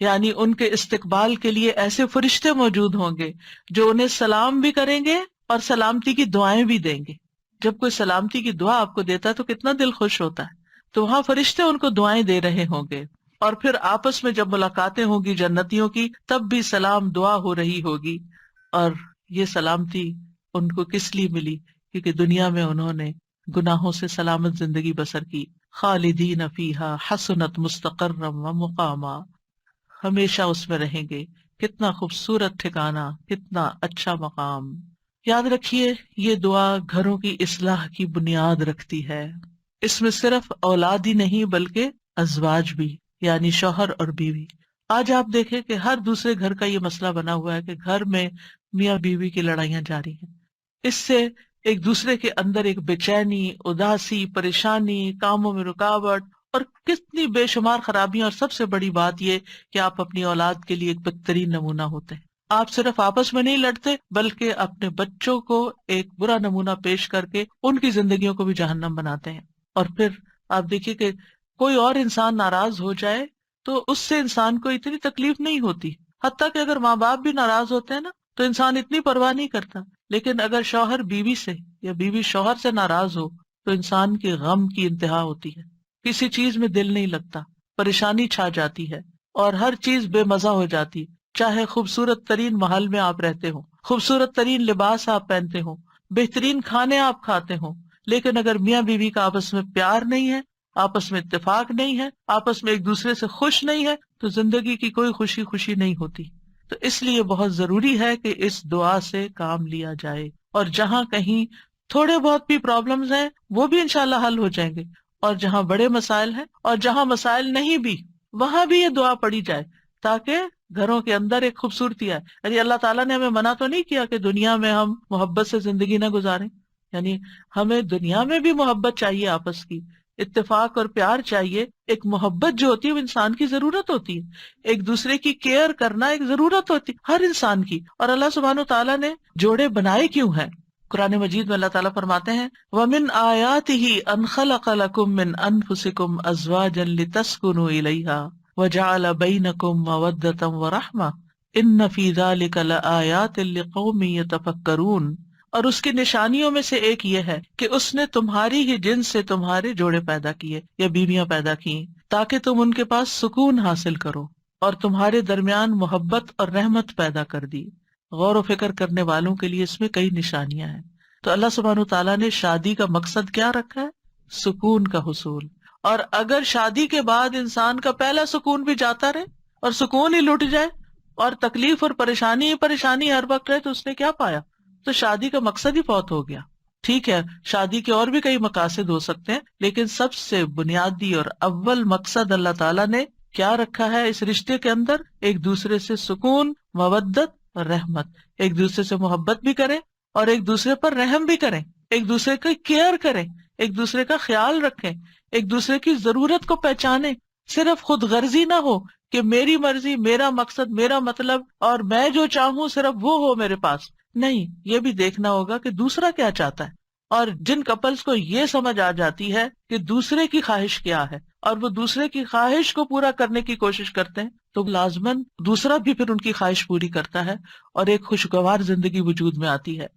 یعنی ان کے استقبال کے لیے ایسے فرشتے موجود ہوں گے جو انہیں سلام بھی کریں گے اور سلامتی کی دعائیں بھی دیں گے۔ جب کوئی سلامتی کی دعا آپ کو دیتا ہے تو کتنا دل خوش ہوتا ہے۔ تو وہاں فرشتے ان کو دعائیں دے رہے ہوں گے، اور پھر آپس میں جب ملاقاتیں ہوں گی جنتیوں کی، تب بھی سلام دعا ہو رہی ہوگی۔ اور یہ سلامتی ان کو کس لیے ملی؟ کیونکہ دنیا میں انہوں نے گناہوں سے سلامت زندگی بسر کی۔ خالدین فیہا حسنت مستقرا ومقاما، ہمیشہ اس میں رہیں گے۔ کتنا خوبصورت ٹھکانہ، کتنا اچھا مقام۔ یاد رکھیے، یہ دعا گھروں کی اصلاح کی بنیاد رکھتی ہے۔ اس میں صرف اولاد ہی نہیں بلکہ ازواج بھی، یعنی شوہر اور بیوی۔ آج آپ دیکھیں کہ ہر دوسرے گھر کا یہ مسئلہ بنا ہوا ہے کہ گھر میں میاں بیوی کی لڑائیاں جاری ہیں۔ اس سے ایک دوسرے کے اندر ایک بے چینی، اداسی، پریشانی، کاموں میں رکاوٹ اور کتنی بے شمار خرابیاں، اور سب سے بڑی بات یہ کہ آپ اپنی اولاد کے لیے ایک بہترین نمونہ ہوتے ہیں. آپ صرف آپس میں نہیں لڑتے بلکہ اپنے بچوں کو ایک برا نمونہ پیش کر کے ان کی زندگیوں کو بھی جہنم بناتے ہیں. اور پھر آپ دیکھیے کہ کوئی اور انسان ناراض ہو جائے تو اس سے انسان کو اتنی تکلیف نہیں ہوتی، حتیٰ کہ اگر ماں باپ بھی ناراض ہوتے ہیں نا تو انسان اتنی پرواہ نہیں کرتا. لیکن اگر شوہر بیوی سے یا بیوی شوہر سے ناراض ہو تو انسان کے غم کی انتہا ہوتی ہے، کسی چیز میں دل نہیں لگتا، پریشانی چھا جاتی ہے اور ہر چیز بے مزہ ہو جاتی ہے. چاہے خوبصورت ترین محل میں آپ رہتے ہو، خوبصورت ترین لباس آپ پہنتے ہو، بہترین کھانے آپ کھاتے ہو، لیکن اگر میاں بیوی کا آپس میں پیار نہیں ہے، آپس میں اتفاق نہیں ہے، آپس میں ایک دوسرے سے خوش نہیں ہے، تو زندگی کی کوئی خوشی نہیں ہوتی. تو اس لیے بہت ضروری ہے کہ اس دعا سے کام لیا جائے، اور جہاں کہیں تھوڑے بہت بھی پرابلمز ہیں وہ بھی انشاءاللہ حل ہو جائیں گے، اور جہاں بڑے مسائل ہیں اور جہاں مسائل نہیں بھی وہاں بھی یہ دعا پڑھی جائے تاکہ گھروں کے اندر ایک خوبصورتی آئے. یعنی اللہ تعالیٰ نے ہمیں منع تو نہیں کیا کہ دنیا میں ہم محبت سے زندگی نہ گزاریں، یعنی ہمیں دنیا میں بھی محبت چاہیے، آپس کی اتفاق اور پیار چاہیے. ایک محبت جو ہوتی ہے وہ انسان کی ضرورت ہوتی ہے، ایک دوسرے کی کیئر کرنا ایک ضرورت ہوتی ہے ہر انسان کی. اور اللہ سبحانہ و تعالیٰ نے جوڑے بنائے کیوں ہیں؟ قرآن مجید میں اللہ تعالیٰ فرماتے ہیں وَمِنْ آيَاتِهِ أَنْ خَلَقَ لَكُم مِّنْ أَنفُسِكُمْ أَزْوَاجًا لِتَسْكُنُوا إِلَيْهَا وَجَعَلَ بَيْنَكُم مَّوَدَّةً وَرَحْمَةً إِنَّ فِي ذَلِكَ لَآيَاتٍ لِقَوْمٍ يَتَفَكَّرُونَ. اور اس کی نشانیوں میں سے ایک یہ ہے کہ اس نے تمہاری ہی جنس سے تمہارے جوڑے پیدا کیے یا بیویاں پیدا کی تاکہ تم ان کے پاس سکون حاصل کرو، اور تمہارے درمیان محبت اور رحمت پیدا کر دی. غور و فکر کرنے والوں کے لیے اس میں کئی نشانیاں ہیں. تو اللہ سبحانہ و تعالیٰ نے شادی کا مقصد کیا رکھا ہے؟ سکون کا حصول. اور اگر شادی کے بعد انسان کا پہلا سکون بھی جاتا رہے اور سکون ہی لٹ جائے اور تکلیف اور پریشانی ہر وقت رہے تو اس نے کیا پایا؟ تو شادی کا مقصد ہی فوت ہو گیا. ٹھیک ہے، شادی کے اور بھی کئی مقاصد ہو سکتے ہیں، لیکن سب سے بنیادی اور اول مقصد اللہ تعالیٰ نے کیا رکھا ہے اس رشتے کے اندر؟ ایک دوسرے سے سکون، مودت اور رحمت. ایک دوسرے سے محبت بھی کریں اور ایک دوسرے پر رحم بھی کریں، ایک دوسرے کی کیئر کریں، ایک دوسرے کا خیال رکھیں، ایک دوسرے کی ضرورت کو پہچانیں. صرف خود غرضی نہ ہو کہ میری مرضی، میرا مقصد، میرا مطلب اور میں جو چاہوں صرف وہ ہو میرے پاس. نہیں، یہ بھی دیکھنا ہوگا کہ دوسرا کیا چاہتا ہے. اور جن کپلز کو یہ سمجھ آ جاتی ہے کہ دوسرے کی خواہش کیا ہے اور وہ دوسرے کی خواہش کو پورا کرنے کی کوشش کرتے ہیں تو لازماً دوسرا بھی پھر ان کی خواہش پوری کرتا ہے اور ایک خوشگوار زندگی وجود میں آتی ہے.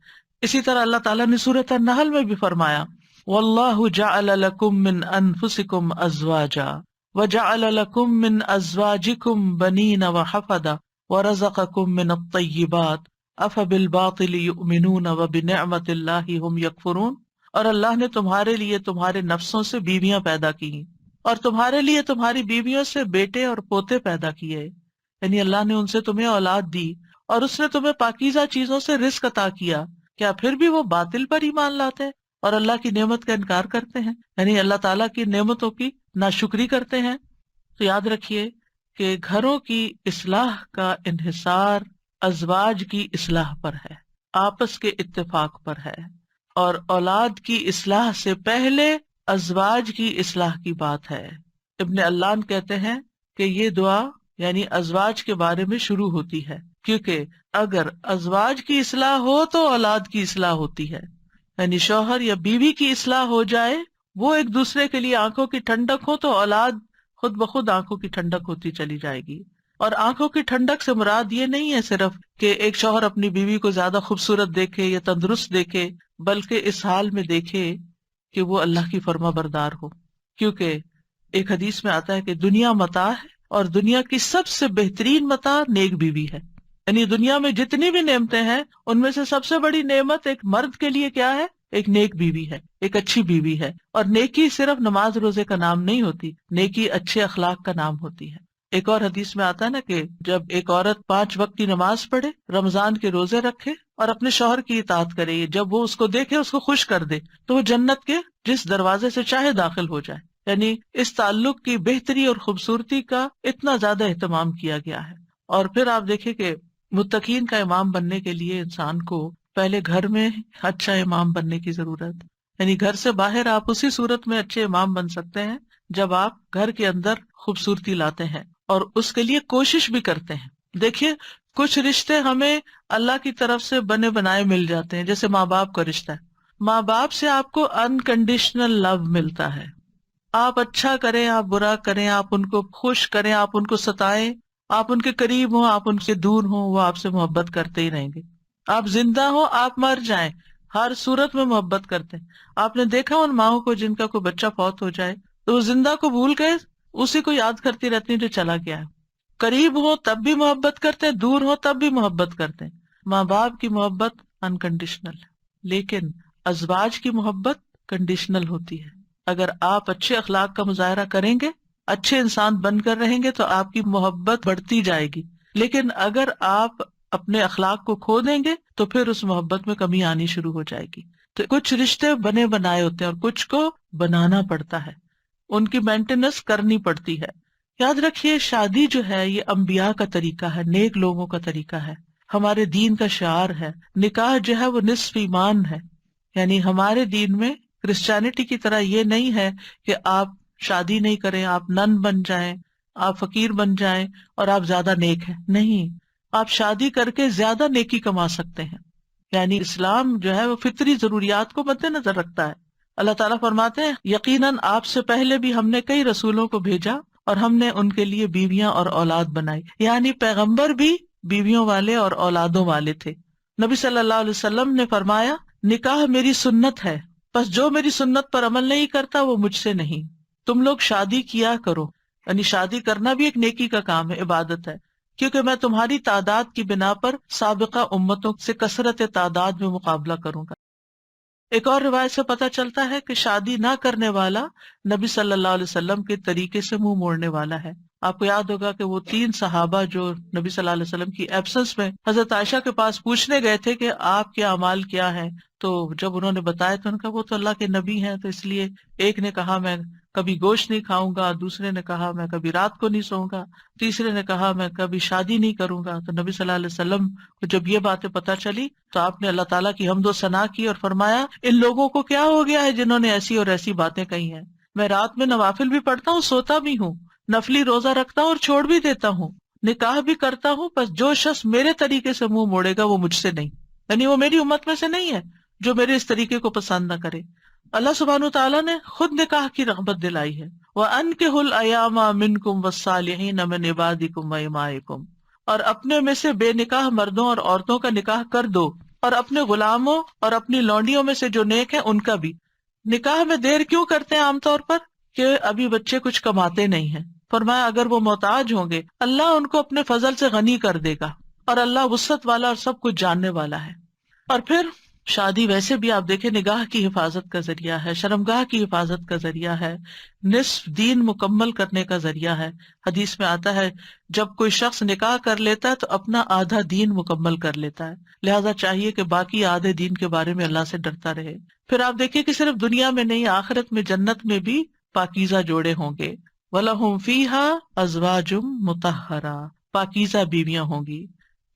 اسی طرح اللہ تعالیٰ نے سورۃ النحل میں بھی فرمایا وَاللَّهُ جَعَلَ لَكُم مِّنْ أَنفُسِكُمْ أَزْوَاجًا وَجَعَلَ لَكُم مِّنْ أَزْوَاجِكُمْ بَنِينَ وَحَفَدَةً وَرَزَقَكُم مِّنَ الطَّيِّبَاتِ أَفَبِالْبَاطِلِ يُؤْمِنُونَ وَبِنِعْمَةِ اللَّهِ هُمْ يَكْفُرُونَ. اور اللہ نے تمہارے لیے تمہارے نفسوں سے بیویاں پیدا کی اور تمہارے لیے تمہاری بیویوں سے بیٹے اور پوتے پیدا کیے. یعنی اللہ نے ان سے تمہیں اولاد دی اور اس نے تمہیں پاکیزہ چیزوں سے رزق عطا کیا. کیا پھر بھی وہ باطل پر ایمان لاتے ہیں اور اللہ کی نعمت کا انکار کرتے ہیں، یعنی اللہ تعالیٰ کی نعمتوں کی ناشکری کرتے ہیں؟ تو یاد رکھیے کہ گھروں کی اصلاح کا انحصار ازواج کی اصلاح پر ہے، آپس کے اتفاق پر ہے، اور اولاد کی اصلاح سے پہلے ازواج کی اصلاح کی بات ہے. ابن علان کہتے ہیں کہ یہ دعا یعنی ازواج کے بارے میں شروع ہوتی ہے، کیونکہ اگر ازواج کی اصلاح ہو تو اولاد کی اصلاح ہوتی ہے. یعنی شوہر یا بیوی کی اصلاح ہو جائے، وہ ایک دوسرے کے لیے آنکھوں کی ٹھنڈک ہو تو اولاد خود بخود آنکھوں کی ٹھنڈک ہوتی چلی جائے گی. اور آنکھوں کی ٹھنڈک سے مراد یہ نہیں ہے صرف کہ ایک شوہر اپنی بیوی کو زیادہ خوبصورت دیکھے یا تندرست دیکھے، بلکہ اس حال میں دیکھے کہ وہ اللہ کی فرما بردار ہو. کیونکہ ایک حدیث میں آتا ہے کہ دنیا متاع ہے اور دنیا کی سب سے بہترین متاع نیک بیوی ہے. یعنی دنیا میں جتنی بھی نعمتیں ہیں ان میں سے سب سے بڑی نعمت ایک مرد کے لیے کیا ہے؟ ایک نیک بیوی ہے، ایک اچھی بیوی ہے. اور نیکی صرف نماز روزے کا نام نہیں ہوتی، نیکی اچھے اخلاق کا نام ہوتی ہے. ایک اور حدیث میں آتا ہے نا کہ جب ایک عورت 5 وقت کی نماز پڑھے، رمضان کے روزے رکھے اور اپنے شوہر کی اطاعت کرے، جب وہ اس کو دیکھے، اس کو خوش کر دے، تو وہ جنت کے جس دروازے سے چاہے داخل ہو جائے. یعنی اس تعلق کی بہتری اور خوبصورتی کا اتنا زیادہ اہتمام کیا گیا ہے. اور پھر آپ دیکھیں کہ متقین کا امام بننے کے لیے انسان کو پہلے گھر میں اچھا امام بننے کی ضرورت، یعنی گھر سے باہر آپ اسی صورت میں اچھے امام بن سکتے ہیں جب آپ گھر کے اندر خوبصورتی لاتے ہیں اور اس کے لیے کوشش بھی کرتے ہیں. دیکھیے کچھ رشتے ہمیں اللہ کی طرف سے بنے بنائے مل جاتے ہیں، جیسے ماں باپ کا رشتہ ہے. ماں باپ سے آپ کو انکنڈیشنل لو ملتا ہے. آپ اچھا کریں، آپ برا کریں، آپ ان کو خوش کریں، آپ ان کو ستائیں، آپ ان کے قریب ہوں، آپ ان سے دور ہوں، وہ آپ سے محبت کرتے ہی رہیں گے. آپ زندہ ہوں، آپ مر جائیں، ہر صورت میں محبت کرتے ہیں. آپ نے دیکھا ان ماؤں کو جن کا کوئی بچہ فوت ہو جائے تو وہ زندہ کو بھول گئے اسی کو یاد کرتی رہتی ہیں جو چلا گیا ہے. قریب ہو تب بھی محبت کرتے ہیں، دور ہو تب بھی محبت کرتے ہیں. ماں باپ کی محبت انکنڈیشنل ہے، لیکن ازواج کی محبت کنڈیشنل ہوتی ہے. اگر آپ اچھے اخلاق کا مظاہرہ کریں گے، اچھے انسان بن کر رہیں گے تو آپ کی محبت بڑھتی جائے گی. لیکن اگر آپ اپنے اخلاق کو کھو دیں گے تو پھر اس محبت میں کمی آنی شروع ہو جائے گی. تو کچھ رشتے بنے بنائے ہوتے ہیں اور کچھ کو بنانا پڑتا ہے، ان کی مینٹیننس کرنی پڑتی ہے. یاد رکھیے شادی جو ہے یہ انبیاء کا طریقہ ہے، نیک لوگوں کا طریقہ ہے، ہمارے دین کا شعار ہے. نکاح جو ہے وہ نصف ایمان ہے. یعنی ہمارے دین میں کرسچینٹی کی طرح یہ نہیں ہے کہ آپ شادی نہیں کریں، آپ نن بن جائیں، آپ فقیر بن جائیں اور آپ زیادہ نیک ہیں. نہیں، آپ شادی کر کے زیادہ نیکی کما سکتے ہیں. یعنی اسلام جو ہے وہ فطری ضروریات کو مد نظر رکھتا ہے. اللہ تعالیٰ فرماتے ہیں یقیناً آپ سے پہلے بھی ہم نے کئی رسولوں کو بھیجا اور ہم نے ان کے لیے بیویاں اور اولاد بنائی. یعنی پیغمبر بھی بیویوں والے اور اولادوں والے تھے. نبی صلی اللہ علیہ وسلم نے فرمایا نکاح میری سنت ہے، بس جو میری سنت پر عمل نہیں کرتا وہ مجھ سے نہیں. تم لوگ شادی کیا کرو. یعنی شادی کرنا بھی ایک نیکی کا کام ہے، عبادت ہے، کیونکہ میں تمہاری تعداد کی بنا پر سابقہ امتوں سے کثرت تعداد میں مقابلہ کروں گا. ایک اور روایت سے پتہ چلتا ہے کہ شادی نہ کرنے والا نبی صلی اللہ علیہ وسلم کے طریقے سے منہ موڑنے والا ہے. آپ کو یاد ہوگا کہ وہ 3 صحابہ جو نبی صلی اللہ علیہ وسلم کی ایبسنس میں حضرت عائشہ کے پاس پوچھنے گئے تھے کہ آپ کے اعمال کیا ہیں، تو جب انہوں نے بتایا تو ان کا وہ تو اللہ کے نبی ہیں، تو اس لیے ایک نے کہا میں کبھی گوشت نہیں کھاؤں گا، دوسرے نے کہا میں کبھی رات کو نہیں سوؤں گا، تیسرے نے کہا میں کبھی شادی نہیں کروں گا. تو نبی صلی اللہ علیہ وسلم کو جب یہ باتیں پتہ چلی تو آپ نے اللہ تعالیٰ کی حمد و ثنا کی اور فرمایا ان لوگوں کو کیا ہو گیا ہے جنہوں نے ایسی اور ایسی باتیں کہی ہیں. میں رات میں نوافل بھی پڑھتا ہوں، سوتا بھی ہوں، نفلی روزہ رکھتا ہوں اور چھوڑ بھی دیتا ہوں، نکاح بھی کرتا ہوں، بس جو شخص میرے طریقے سے منہ موڑے گا وہ مجھ سے نہیں. یعنی وہ میری امت میں سے نہیں ہے جو میرے اس طریقے کو پسند نہ کرے. اللہ سبحانہ تعالیٰ نے خود نکاح کی رغبت دلائی ہے. وَأَنكِحُوا الْأَيَامَ مِنكُمْ وَالصَّالِحِينَ مِنْ عِبَادِكُمْ وَإِمَائِكُمْ، اور اپنے میں سے بے نکاح مردوں اور عورتوں کا نکاح کر دو، اور اپنے غلاموں اور اپنی لونڈیوں میں سے جو نیک ہیں ان کا بھی. نکاح میں دیر کیوں کرتے ہیں عام طور پر؟ کہ ابھی بچے کچھ کماتے نہیں ہیں. فرمایا اگر وہ محتاج ہوں گے اللہ ان کو اپنے فضل سے غنی کر دے گا، اور اللہ وسعت والا اور سب کچھ جاننے والا ہے. اور پھر شادی ویسے بھی آپ دیکھیں نگاہ کی حفاظت کا ذریعہ ہے، شرمگاہ کی حفاظت کا ذریعہ ہے، نصف دین مکمل کرنے کا ذریعہ ہے. حدیث میں آتا ہے جب کوئی شخص نکاح کر لیتا ہے تو اپنا آدھا دین مکمل کر لیتا ہے، لہذا چاہیے کہ باقی آدھے دین کے بارے میں اللہ سے ڈرتا رہے. پھر آپ دیکھیے کہ صرف دنیا میں نہیں آخرت میں جنت میں بھی پاکیزہ جوڑے ہوں گے. وَلَهُمْ فِيهَا أَزْوَاجٌ مُطَهَّرَةٌ، پاکیزہ بیویاں ہوں گی.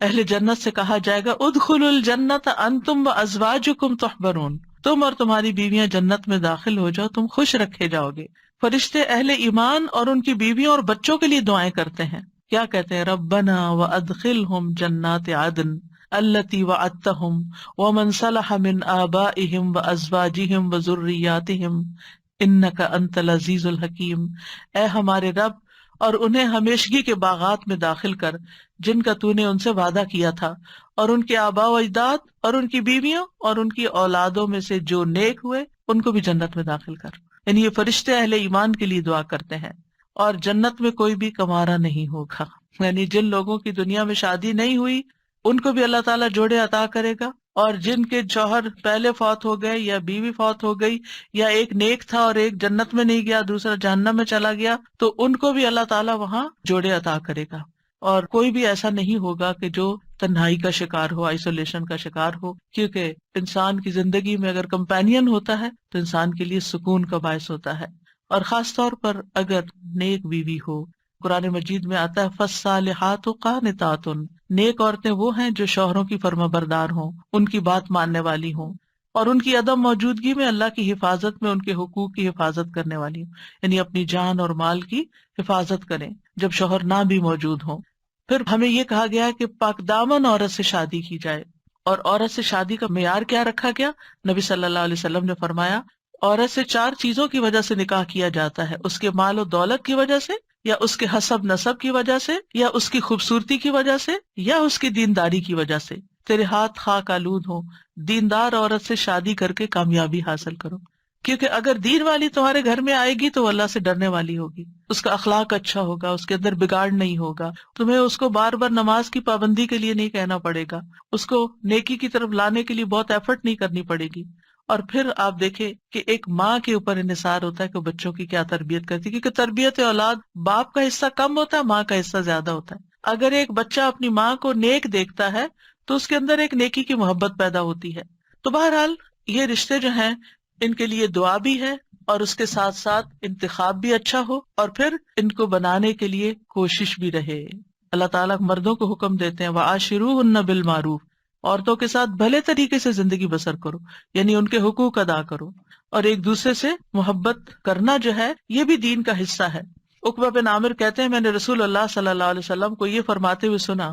اہل جنت سے کہا جائے گا ادخلوا الجنت انتم وازواجکم تحبرون، تم اور تمہاری بیویاں جنت میں داخل ہو جاؤ، تم خوش رکھے جاؤ گے. فرشتے اہل ایمان اور ان کی بیویوں اور بچوں کے لیے دعائیں کرتے ہیں. کیا کہتے ہیں؟ ربنا وادخلہم جنات عدن التی وعدتہم ومن صلح من آبائہم وازواجہم وذریاتہم انک انت العزیز الحکیم. اے ہمارے رب، اور انہیں ہمیشگی کے باغات میں داخل کر جن کا تو نے ان سے وعدہ کیا تھا، اور ان کے آباء و اجداد اور ان کی بیویوں اور ان کی اولادوں میں سے جو نیک ہوئے ان کو بھی جنت میں داخل کر. یعنی یہ فرشتے اہل ایمان کے لیے دعا کرتے ہیں. اور جنت میں کوئی بھی کمارا نہیں ہوگا، یعنی جن لوگوں کی دنیا میں شادی نہیں ہوئی ان کو بھی اللہ تعالیٰ جوڑے عطا کرے گا، اور جن کے شوہر پہلے فوت ہو گئے یا بیوی فوت ہو گئی، یا ایک نیک تھا اور ایک جنت میں نہیں گیا دوسرا جہنم میں چلا گیا، تو ان کو بھی اللہ تعالیٰ وہاں جوڑے عطا کرے گا. اور کوئی بھی ایسا نہیں ہوگا کہ جو تنہائی کا شکار ہو، آئسولیشن کا شکار ہو، کیونکہ انسان کی زندگی میں اگر کمپینین ہوتا ہے تو انسان کے لیے سکون کا باعث ہوتا ہے. اور خاص طور پر اگر نیک بیوی ہو. قرآن مجید میں آتا ہے فالصالحات قانتات، نیک عورتیں وہ ہیں جو شوہروں کی فرما بردار ہوں، ان کی بات ماننے والی ہوں. اور ان کی عدم موجودگی میں اللہ کی حفاظت میں ان کے حقوق کی حفاظت کرنے والی ہوں، یعنی اپنی جان اور مال کی حفاظت کریں جب شوہر نہ بھی موجود ہوں۔ پھر ہمیں یہ کہا گیا کہ پاک دامن عورت سے شادی کی جائے، اور عورت سے شادی کا معیار کیا رکھا گیا؟ نبی صلی اللہ علیہ وسلم نے فرمایا عورت سے 4 چیزوں کی وجہ سے نکاح کیا جاتا ہے، اس کے مال و دولت کی وجہ سے، یا اس کے حسب نسب کی وجہ سے، یا اس کی خوبصورتی کی وجہ سے، یا اس کی دینداری کی وجہ سے۔ تیرے ہاتھ خاک آلود ہوں، دیندار عورت سے شادی کر کے کامیابی حاصل کرو، کیونکہ اگر دین والی تمہارے گھر میں آئے گی تو وہ اللہ سے ڈرنے والی ہوگی، اس کا اخلاق اچھا ہوگا، اس کے اندر بگاڑ نہیں ہوگا، تمہیں اس کو بار بار نماز کی پابندی کے لیے نہیں کہنا پڑے گا، اس کو نیکی کی طرف لانے کے لیے بہت ایفرٹ نہیں کرنی پڑے گی۔ اور پھر آپ دیکھیں کہ ایک ماں کے اوپر انحصار ہوتا ہے کہ بچوں کی کیا تربیت کرتی ہے، کیونکہ تربیت اولاد باپ کا حصہ کم ہوتا ہے، ماں کا حصہ زیادہ ہوتا ہے۔ اگر ایک بچہ اپنی ماں کو نیک دیکھتا ہے تو اس کے اندر ایک نیکی کی محبت پیدا ہوتی ہے۔ تو بہرحال یہ رشتے جو ہیں ان کے لیے دعا بھی ہے، اور اس کے ساتھ ساتھ انتخاب بھی اچھا ہو، اور پھر ان کو بنانے کے لیے کوشش بھی رہے۔ اللہ تعالیٰ مردوں کو حکم دیتے ہیں وَعَاشِرُوهُنَّ بِالْمَعْرُوفِ، عورتوں کے ساتھ بھلے طریقے سے زندگی بسر کرو، یعنی ان کے حقوق ادا کرو، اور ایک دوسرے سے محبت کرنا جو ہے یہ بھی دین کا حصہ ہے۔ عقبہ بن عامر کہتے ہیں میں نے رسول اللہ صلی اللہ علیہ وسلم کو یہ فرماتے ہوئے سنا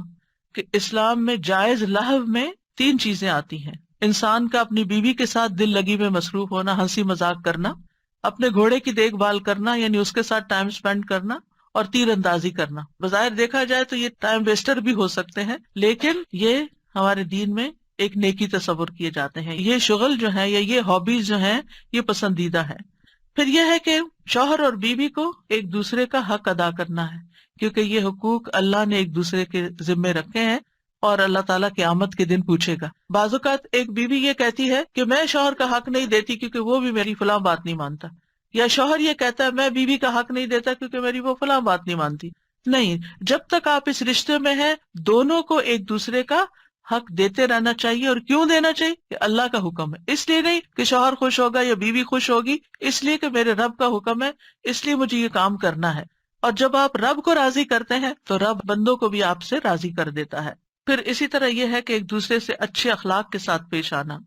کہ اسلام میں جائز لہو میں 3 چیزیں آتی ہیں: انسان کا اپنی بیوی کے ساتھ دل لگی میں مصروف ہونا، ہنسی مذاق کرنا، اپنے گھوڑے کی دیکھ بھال کرنا یعنی اس کے ساتھ ٹائم سپینڈ کرنا، اور تیر اندازی کرنا۔ بظاہر دیکھا جائے تو یہ ٹائم ویسٹر بھی ہو سکتے ہیں، لیکن یہ ہمارے دین میں ایک نیکی تصور کیے جاتے ہیں۔ یہ شغل جو ہے یا یہ ہابیز جو ہیں یہ پسندیدہ ہے۔ پھر یہ ہے کہ شوہر اور بیوی کو ایک دوسرے کا حق ادا کرنا ہے، کیونکہ یہ حقوق اللہ نے ایک دوسرے کے ذمے رکھے ہیں، اور اللہ تعالیٰ قیامت کے دن پوچھے گا۔ بعض اوقات ایک بیوی یہ کہتی ہے کہ میں شوہر کا حق نہیں دیتی کیونکہ وہ بھی میری فلاں بات نہیں مانتا، یا شوہر یہ کہتا ہے میں بیوی کا حق نہیں دیتا کیونکہ میری وہ فلاں بات نہیں مانتی۔ نہیں، جب تک آپ اس رشتے میں ہیں دونوں کو ایک دوسرے کا حق دیتے رہنا چاہیے۔ اور کیوں دینا چاہیے؟ کہ اللہ کا حکم ہے، اس لیے نہیں کہ شوہر خوش ہوگا یا بیوی خوش ہوگی، اس لیے کہ میرے رب کا حکم ہے، اس لیے مجھے یہ کام کرنا ہے۔ اور جب آپ رب کو راضی کرتے ہیں تو رب بندوں کو بھی آپ سے راضی کر دیتا ہے۔ پھر اسی طرح یہ ہے کہ ایک دوسرے سے اچھے اخلاق کے ساتھ پیش آنا۔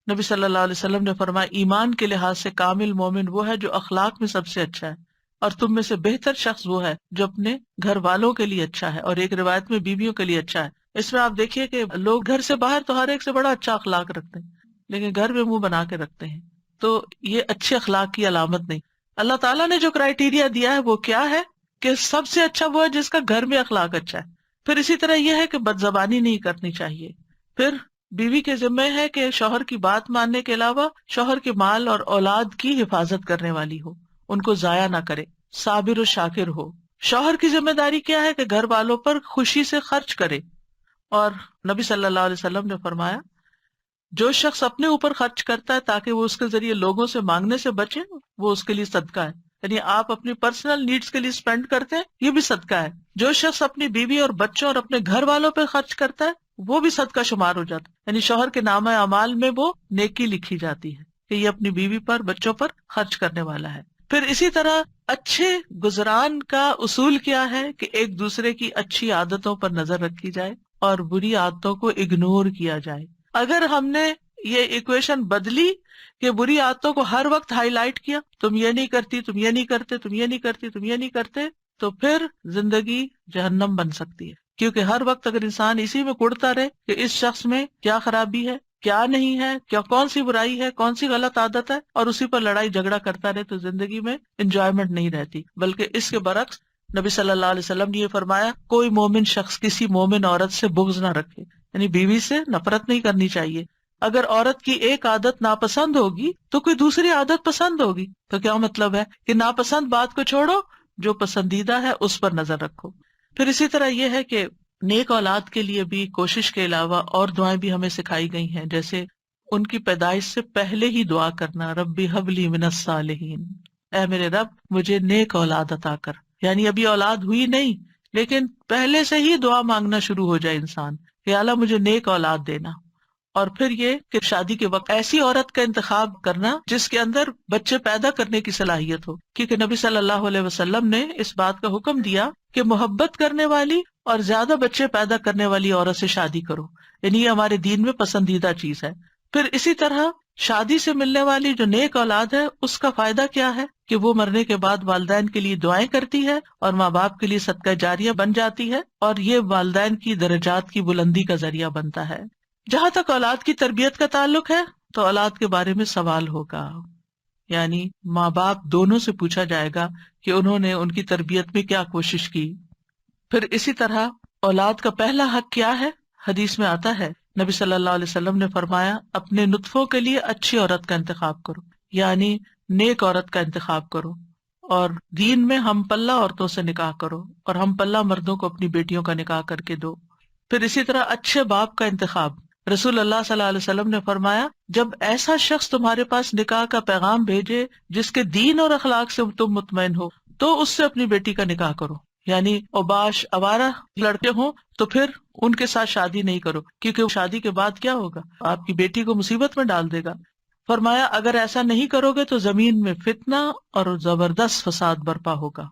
نبی صلی اللہ علیہ وسلم نے فرمایا ایمان کے لحاظ سے کامل مومن وہ ہے جو اخلاق میں سب سے اچھا ہے، اور تم میں سے بہتر شخص وہ ہے جو اپنے گھر والوں کے لیے اچھا ہے، اور ایک روایت میں بیویوں کے لیے اچھا ہے۔ اس میں آپ دیکھیے کہ لوگ گھر سے باہر تو ہر ایک سے بڑا اچھا اخلاق رکھتے ہیں، لیکن گھر میں منہ بنا کے رکھتے ہیں، تو یہ اچھے اخلاق کی علامت نہیں۔ اللہ تعالیٰ نے جو کرائیٹیریا دیا ہے وہ کیا ہے کہ سب سے اچھا وہ ہے جس کا گھر میں اخلاق اچھا ہے۔ پھر اسی طرح یہ ہے کہ بد زبانی نہیں کرنی چاہیے۔ پھر بیوی کے ذمہ ہے کہ شوہر کی بات ماننے کے علاوہ شوہر کے مال اور اولاد کی حفاظت کرنے والی ہو، ان کو ضائع نہ کرے، صابر و شاکر ہو۔ شوہر کی ذمہ داری کیا ہے کہ گھر والوں پر خوشی سے خرچ کرے، اور نبی صلی اللہ علیہ وسلم نے فرمایا جو شخص اپنے اوپر خرچ کرتا ہے تاکہ وہ اس کے ذریعے لوگوں سے مانگنے سے بچے، وہ اس کے لیے صدقہ ہے۔ یعنی آپ اپنی پرسنل نیڈز کے لیے سپینڈ کرتے ہیں، یہ بھی صدقہ ہے۔ جو شخص اپنی بیوی اور بچوں اور اپنے گھر والوں پہ خرچ کرتا ہے وہ بھی صدقہ شمار ہو جاتا ہے، یعنی شوہر کے نامہ اعمال میں وہ نیکی لکھی جاتی ہے کہ یہ اپنی بیوی پر بچوں پر خرچ کرنے والا ہے۔ پھر اسی طرح اچھے گزران کا اصول کیا ہے کہ ایک دوسرے کی اچھی عادتوں پر نظر رکھی جائے اور بری عادتوں کو اگنور کیا جائے۔ اگر ہم نے یہ ایکویشن بدلی کہ بری عادتوں کو ہر وقت ہائی لائٹ کیا، تم یہ نہیں کرتی، تم یہ نہیں کرتے، تم یہ نہیں کرتی، تم یہ نہیں کرتے، تو پھر زندگی جہنم بن سکتی ہے۔ کیونکہ ہر وقت اگر انسان اسی میں کڑتا رہے کہ اس شخص میں کیا خرابی ہے، کیا نہیں ہے، کیا کون سی برائی ہے، کون سی غلط عادت ہے، اور اسی پر لڑائی جھگڑا کرتا رہے، تو زندگی میں انجوائمنٹ نہیں رہتی۔ بلکہ اس کے برعکس نبی صلی اللہ علیہ وسلم نے یہ فرمایا کوئی مومن شخص کسی مومن عورت سے بغض نہ رکھے، یعنی بیوی سے نفرت نہیں کرنی چاہیے۔ اگر عورت کی ایک عادت ناپسند ہوگی تو کوئی دوسری عادت پسند ہوگی۔ تو کیا مطلب ہے کہ ناپسند بات کو چھوڑو، جو پسندیدہ ہے اس پر نظر رکھو۔ پھر اسی طرح یہ ہے کہ نیک اولاد کے لیے بھی کوشش کے علاوہ اور دعائیں بھی ہمیں سکھائی گئی ہیں، جیسے ان کی پیدائش سے پہلے ہی دعا کرنا، ربی حب لی من الصالحین، اے میرے رب مجھے نیک اولاد عطا کر۔ یعنی ابھی اولاد ہوئی نہیں لیکن پہلے سے ہی دعا مانگنا شروع ہو جائے انسان کہ اللہ مجھے نیک اولاد دینا۔ اور پھر یہ کہ شادی کے وقت ایسی عورت کا انتخاب کرنا جس کے اندر بچے پیدا کرنے کی صلاحیت ہو، کیونکہ نبی صلی اللہ علیہ وسلم نے اس بات کا حکم دیا کہ محبت کرنے والی اور زیادہ بچے پیدا کرنے والی عورت سے شادی کرو، یعنی یہ ہمارے دین میں پسندیدہ چیز ہے۔ پھر اسی طرح شادی سے ملنے والی جو نیک اولاد ہے اس کا فائدہ کیا ہے کہ وہ مرنے کے بعد والدین کے لیے دعائیں کرتی ہے اور ماں باپ کے لیے صدقہ جاریہ بن جاتی ہے، اور یہ والدین کی درجات کی بلندی کا ذریعہ بنتا ہے۔ جہاں تک اولاد کی تربیت کا تعلق ہے تو اولاد کے بارے میں سوال ہوگا، یعنی ماں باپ دونوں سے پوچھا جائے گا کہ انہوں نے ان کی تربیت میں کیا کوشش کی۔ پھر اسی طرح اولاد کا پہلا حق کیا ہے؟ حدیث میں آتا ہے، نبی صلی اللہ علیہ وسلم نے فرمایا اپنے نطفوں کے لیے اچھی عورت کا انتخاب کرو، یعنی نیک عورت کا انتخاب کرو، اور دین میں ہم پلہ عورتوں سے نکاح کرو، اور ہم پلہ مردوں کو اپنی بیٹیوں کا نکاح کر کے دو۔ پھر اسی طرح اچھے باپ کا انتخاب، رسول اللہ صلی اللہ علیہ وسلم نے فرمایا جب ایسا شخص تمہارے پاس نکاح کا پیغام بھیجے جس کے دین اور اخلاق سے تم مطمئن ہو تو اس سے اپنی بیٹی کا نکاح کرو، یعنی اوباش آوارہ لڑکے ہوں تو پھر ان کے ساتھ شادی نہیں کرو، کیونکہ شادی کے بعد کیا ہوگا، آپ کی بیٹی کو مصیبت میں ڈال دے گا۔ فرمایا اگر ایسا نہیں کرو گے تو زمین میں فتنہ اور زبردست فساد برپا ہوگا،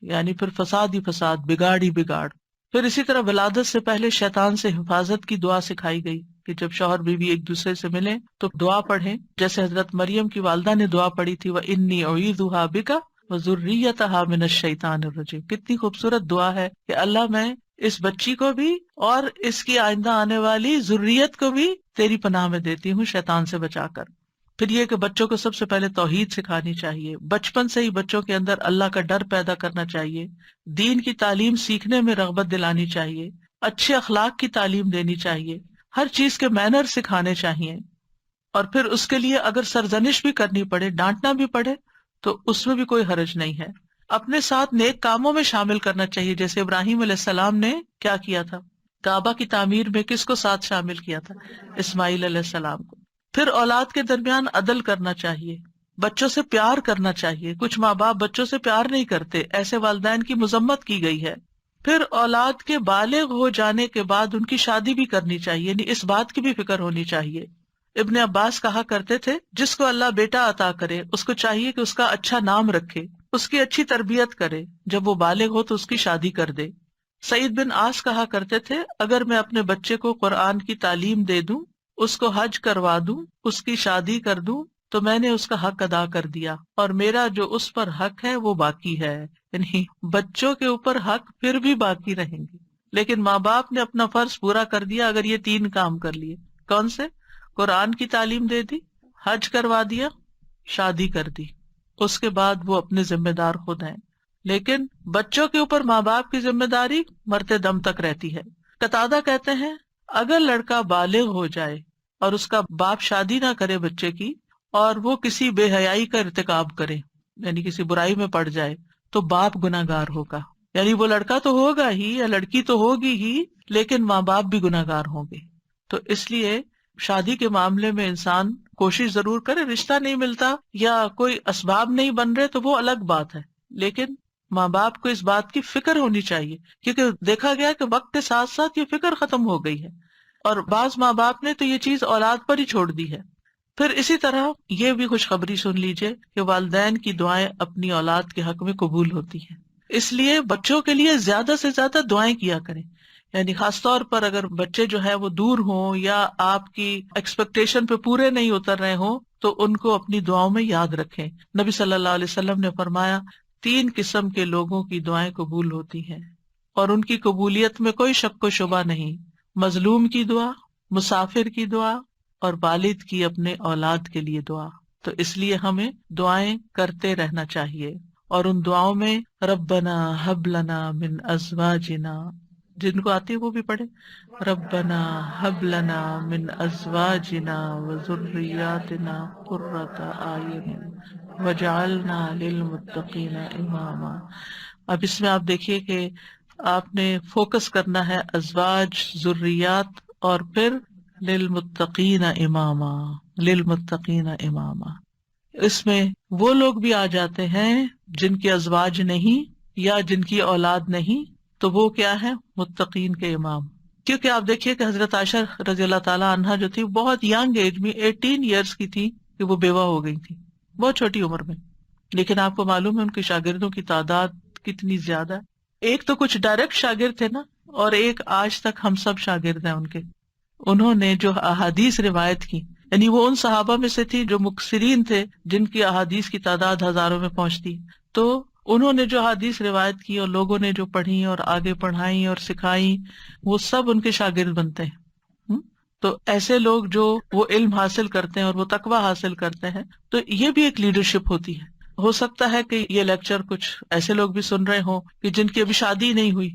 یعنی پھر فساد ہی فساد، بگاڑ ہی بگاڑ۔ پھر اسی طرح ولادت سے پہلے شیطان سے حفاظت کی دعا سکھائی گئی کہ جب شوہر بیوی ایک دوسرے سے ملیں تو دعا پڑھیں، جیسے حضرت مریم کی والدہ نے دعا پڑھی تھی وَإِنِّي أُعِيذُهَا بِكَ وَذُرِّيَّتَهَا مِنَ الشَّيْطَانِ الرَّجِيمِ۔ کتنی خوبصورت دعا ہے کہ اللہ میں اس بچی کو بھی اور اس کی آئندہ آنے والی ذریت کو بھی تیری پناہ میں دیتی ہوں شیطان سے بچا کر۔ پھر یہ کہ بچوں کو سب سے پہلے توحید سکھانی چاہیے، بچپن سے ہی بچوں کے اندر اللہ کا ڈر پیدا کرنا چاہیے، دین کی تعلیم سیکھنے میں رغبت دلانی چاہیے، اچھے اخلاق کی تعلیم دینی چاہیے، ہر چیز کے مینر سکھانے چاہیے، اور پھر اس کے لیے اگر سرزنش بھی کرنی پڑے، ڈانٹنا بھی پڑے تو اس میں بھی کوئی حرج نہیں ہے۔ اپنے ساتھ نیک کاموں میں شامل کرنا چاہیے، جیسے ابراہیم علیہ السلام نے کیا کیا تھا، کعبہ کی تعمیر میں کس کو ساتھ شامل کیا تھا؟ اسماعیل علیہ السلام کو۔ پھر اولاد کے درمیان عدل کرنا چاہیے، بچوں سے پیار کرنا چاہیے، کچھ ماں باپ بچوں سے پیار نہیں کرتے، ایسے والدین کی مذمت کی گئی ہے۔ پھر اولاد کے بالغ ہو جانے کے بعد ان کی شادی بھی کرنی چاہیے، یعنی اس بات کی بھی فکر ہونی چاہیے۔ ابن عباس کہا کرتے تھے جس کو اللہ بیٹا عطا کرے اس کو چاہیے کہ اس کا اچھا نام رکھے، اس کی اچھی تربیت کرے، جب وہ بالغ ہو تو اس کی شادی کر دے۔ سعید بن عاص کہا کرتے تھے اگر میں اپنے بچے کو قرآن کی تعلیم دے دوں، اس کو حج کروا دوں، اس کی شادی کر دوں تو میں نے اس کا حق ادا کر دیا، اور میرا جو اس پر حق ہے وہ باقی ہے۔ یعنی بچوں کے اوپر حق پھر بھی باقی رہیں گے، لیکن ماں باپ نے اپنا فرض پورا کر دیا اگر یہ 3 کام کر لیے۔ کون سے؟ قرآن کی تعلیم دے دی، حج کروا دیا، شادی کر دی، اس کے بعد وہ اپنے ذمہ دار خود ہیں۔ لیکن بچوں کے اوپر ماں باپ کی ذمہ داری مرتے دم تک رہتی ہے۔ قتادہ کہتے ہیں اگر لڑکا بالغ ہو جائے اور اس کا باپ شادی نہ کرے بچے کی، اور وہ کسی بے حیائی کا ارتکاب کرے، یعنی کسی برائی میں پڑ جائے، تو باپ گناہ گار ہوگا، یعنی وہ لڑکا تو ہوگا ہی یا لڑکی تو ہوگی ہی، لیکن ماں باپ بھی گناہ گار ہوں گے۔ تو اس لیے شادی کے معاملے میں انسان کوشش ضرور کرے، رشتہ نہیں ملتا یا کوئی اسباب نہیں بن رہے تو وہ الگ بات ہے، لیکن ماں باپ کو اس بات کی فکر ہونی چاہیے، کیونکہ دیکھا گیا کہ وقت کے ساتھ ساتھ یہ فکر ختم ہو گئی ہے، اور بعض ماں باپ نے تو یہ چیز اولاد پر ہی چھوڑ دی ہے۔ پھر اسی طرح یہ بھی خوشخبری سن لیجئے کہ والدین کی دعائیں اپنی اولاد کے حق میں قبول ہوتی ہیں، اس لیے بچوں کے لیے زیادہ سے زیادہ دعائیں کیا کریں، یعنی خاص طور پر اگر بچے جو ہے وہ دور ہوں یا آپ کی ایکسپیکٹیشن پہ پورے نہیں اتر رہے ہوں تو ان کو اپنی دعاؤں میں یاد رکھیں۔ نبی صلی اللہ علیہ وسلم نے فرمایا 3 قسم کے لوگوں کی دعائیں قبول ہوتی ہیں اور ان کی قبولیت میں کوئی شک و شبہ نہیں، مظلوم کی دعا، مسافر کی دعا، اور والد کی اپنے اولاد کے لیے دعا۔ تو اس لیے ہمیں دعائیں کرتے رہنا چاہیے، اور ان دعاؤں میں ربنا ہب لنا من ازواجنا، جن کو آتی ہے وہ بھی پڑھے، ربنا ہب لنا من ازواجنا وذریاتنا قرۃ اعین وجعلنا للمتقین اماما۔ اب اس میں آپ دیکھیے کہ آپ نے فوکس کرنا ہے ازواج، ذریات، اور پھر للمتقین اماما، للمتقین اماما۔ اس میں وہ لوگ بھی آ جاتے ہیں جن کے ازواج نہیں یا جن کی اولاد نہیں، تو وہ کیا ہے؟ متقین کے امام۔ کیونکہ آپ دیکھیے کہ حضرت عائشہ رضی اللہ تعالی عنہا جو تھی بہت ینگ ایج میں 18 ایئرس کی تھی کہ وہ بیوہ ہو گئی تھی، بہت چھوٹی عمر میں، لیکن آپ کو معلوم ہے ان کے شاگردوں کی تعداد کتنی زیادہ ہے۔ ایک تو کچھ ڈائریکٹ شاگرد تھے نا، اور ایک آج تک ہم سب شاگرد ہیں ان کے۔ انہوں نے جو احادیث روایت کی، یعنی وہ ان صحابہ میں سے تھی جو مکثرین تھے، جن کی احادیث کی تعداد ہزاروں میں پہنچتی. تو انہوں نے جو حدیث روایت کی اور لوگوں نے جو پڑھی اور آگے پڑھائی اور سکھائی، وہ سب ان کے شاگرد بنتے ہیں. تو ایسے لوگ جو وہ علم حاصل کرتے ہیں اور وہ تقویٰ حاصل کرتے ہیں، تو یہ بھی ایک لیڈرشپ ہوتی ہے. ہو سکتا ہے کہ یہ لیکچر کچھ ایسے لوگ بھی سن رہے ہوں کہ جن کی ابھی شادی نہیں ہوئی،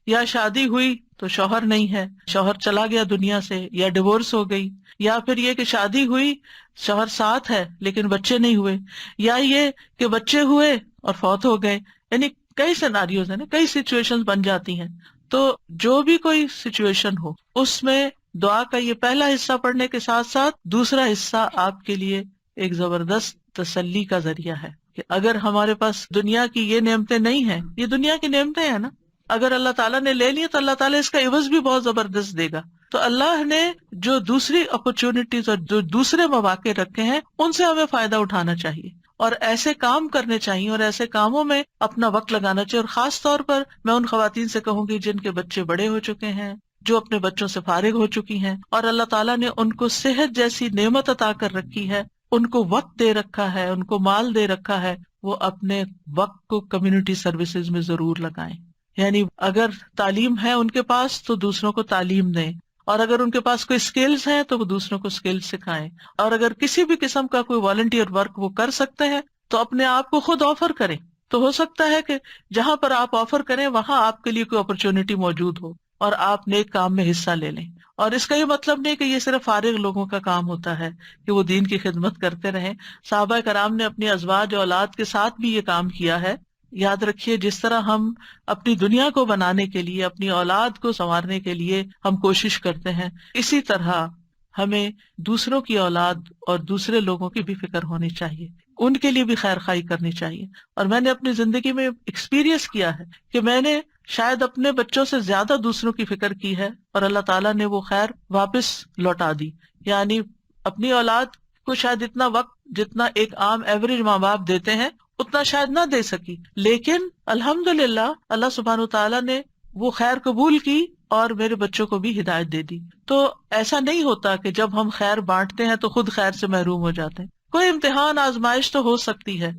یا شادی ہوئی تو شوہر نہیں ہے، شوہر چلا گیا دنیا سے، یا ڈیورس ہو گئی، یا پھر یہ کہ شادی ہوئی شوہر ساتھ ہے لیکن بچے نہیں ہوئے، یا یہ کہ بچے ہوئے اور فوت ہو گئے. یعنی کئی سیناریوز ہیں نا، کئی سچویشن بن جاتی ہیں. تو جو بھی کوئی سچویشن ہو، اس میں دعا کا یہ پہلا حصہ پڑھنے کے ساتھ ساتھ دوسرا حصہ آپ کے لیے ایک زبردست تسلی کا ذریعہ ہے کہ اگر ہمارے پاس دنیا کی یہ نعمتیں نہیں ہیں، یہ دنیا کی نعمتیں ہیں نا، اگر اللہ تعالیٰ نے لے لی تو اللہ تعالیٰ اس کا عوض بھی بہت زبردست دے گا. تو اللہ نے جو دوسری اپرچونٹیز اور جو دوسرے مواقع رکھے ہیں، ان سے ہمیں فائدہ اٹھانا چاہیے اور ایسے کام کرنے چاہیے اور ایسے کاموں میں اپنا وقت لگانا چاہیے. اور خاص طور پر میں ان خواتین سے کہوں گی جن کے بچے بڑے ہو چکے ہیں، جو اپنے بچوں سے فارغ ہو چکی ہیں اور اللہ تعالیٰ نے ان کو صحت جیسی نعمت عطا کر رکھی ہے، ان کو وقت دے رکھا ہے، ان کو مال دے رکھا ہے، وہ اپنے وقت کو کمیونٹی سروسز میں ضرور لگائیں. یعنی اگر تعلیم ہے ان کے پاس تو دوسروں کو تعلیم دیں، اور اگر ان کے پاس کوئی سکلز ہیں تو وہ دوسروں کو سکلز سکھائیں، اور اگر کسی بھی قسم کا کوئی والنٹیئر ورک وہ کر سکتے ہیں تو اپنے آپ کو خود آفر کریں. تو ہو سکتا ہے کہ جہاں پر آپ آفر کریں وہاں آپ کے لیے کوئی اپرچونٹی موجود ہو اور آپ نیک کام میں حصہ لے لیں. اور اس کا یہ مطلب نہیں کہ یہ صرف فارغ لوگوں کا کام ہوتا ہے کہ وہ دین کی خدمت کرتے رہیں. صحابہ کرام نے اپنی ازواج اور اولاد کے ساتھ بھی یہ کام کیا ہے. یاد رکھیے، جس طرح ہم اپنی دنیا کو بنانے کے لیے، اپنی اولاد کو سنوارنے کے لیے ہم کوشش کرتے ہیں، اسی طرح ہمیں دوسروں کی اولاد اور دوسرے لوگوں کی بھی فکر ہونی چاہیے، ان کے لیے بھی خیر خواہی کرنی چاہیے. اور میں نے اپنی زندگی میں ایکسپیرئنس کیا ہے کہ میں نے شاید اپنے بچوں سے زیادہ دوسروں کی فکر کی ہے اور اللہ تعالیٰ نے وہ خیر واپس لوٹا دی. یعنی اپنی اولاد کو شاید اتنا وقت جتنا ایک عام ایوریج ماں باپ دیتے ہیں اتنا شاید نہ دے سکی، لیکن الحمدللہ اللہ سبحانہ وتعالیٰ نے وہ خیر قبول کی اور میرے بچوں کو بھی ہدایت دے دی. تو ایسا نہیں ہوتا کہ جب ہم خیر بانٹتے ہیں تو خود خیر سے محروم ہو جاتے ہیں. کوئی امتحان آزمائش تو ہو سکتی ہے.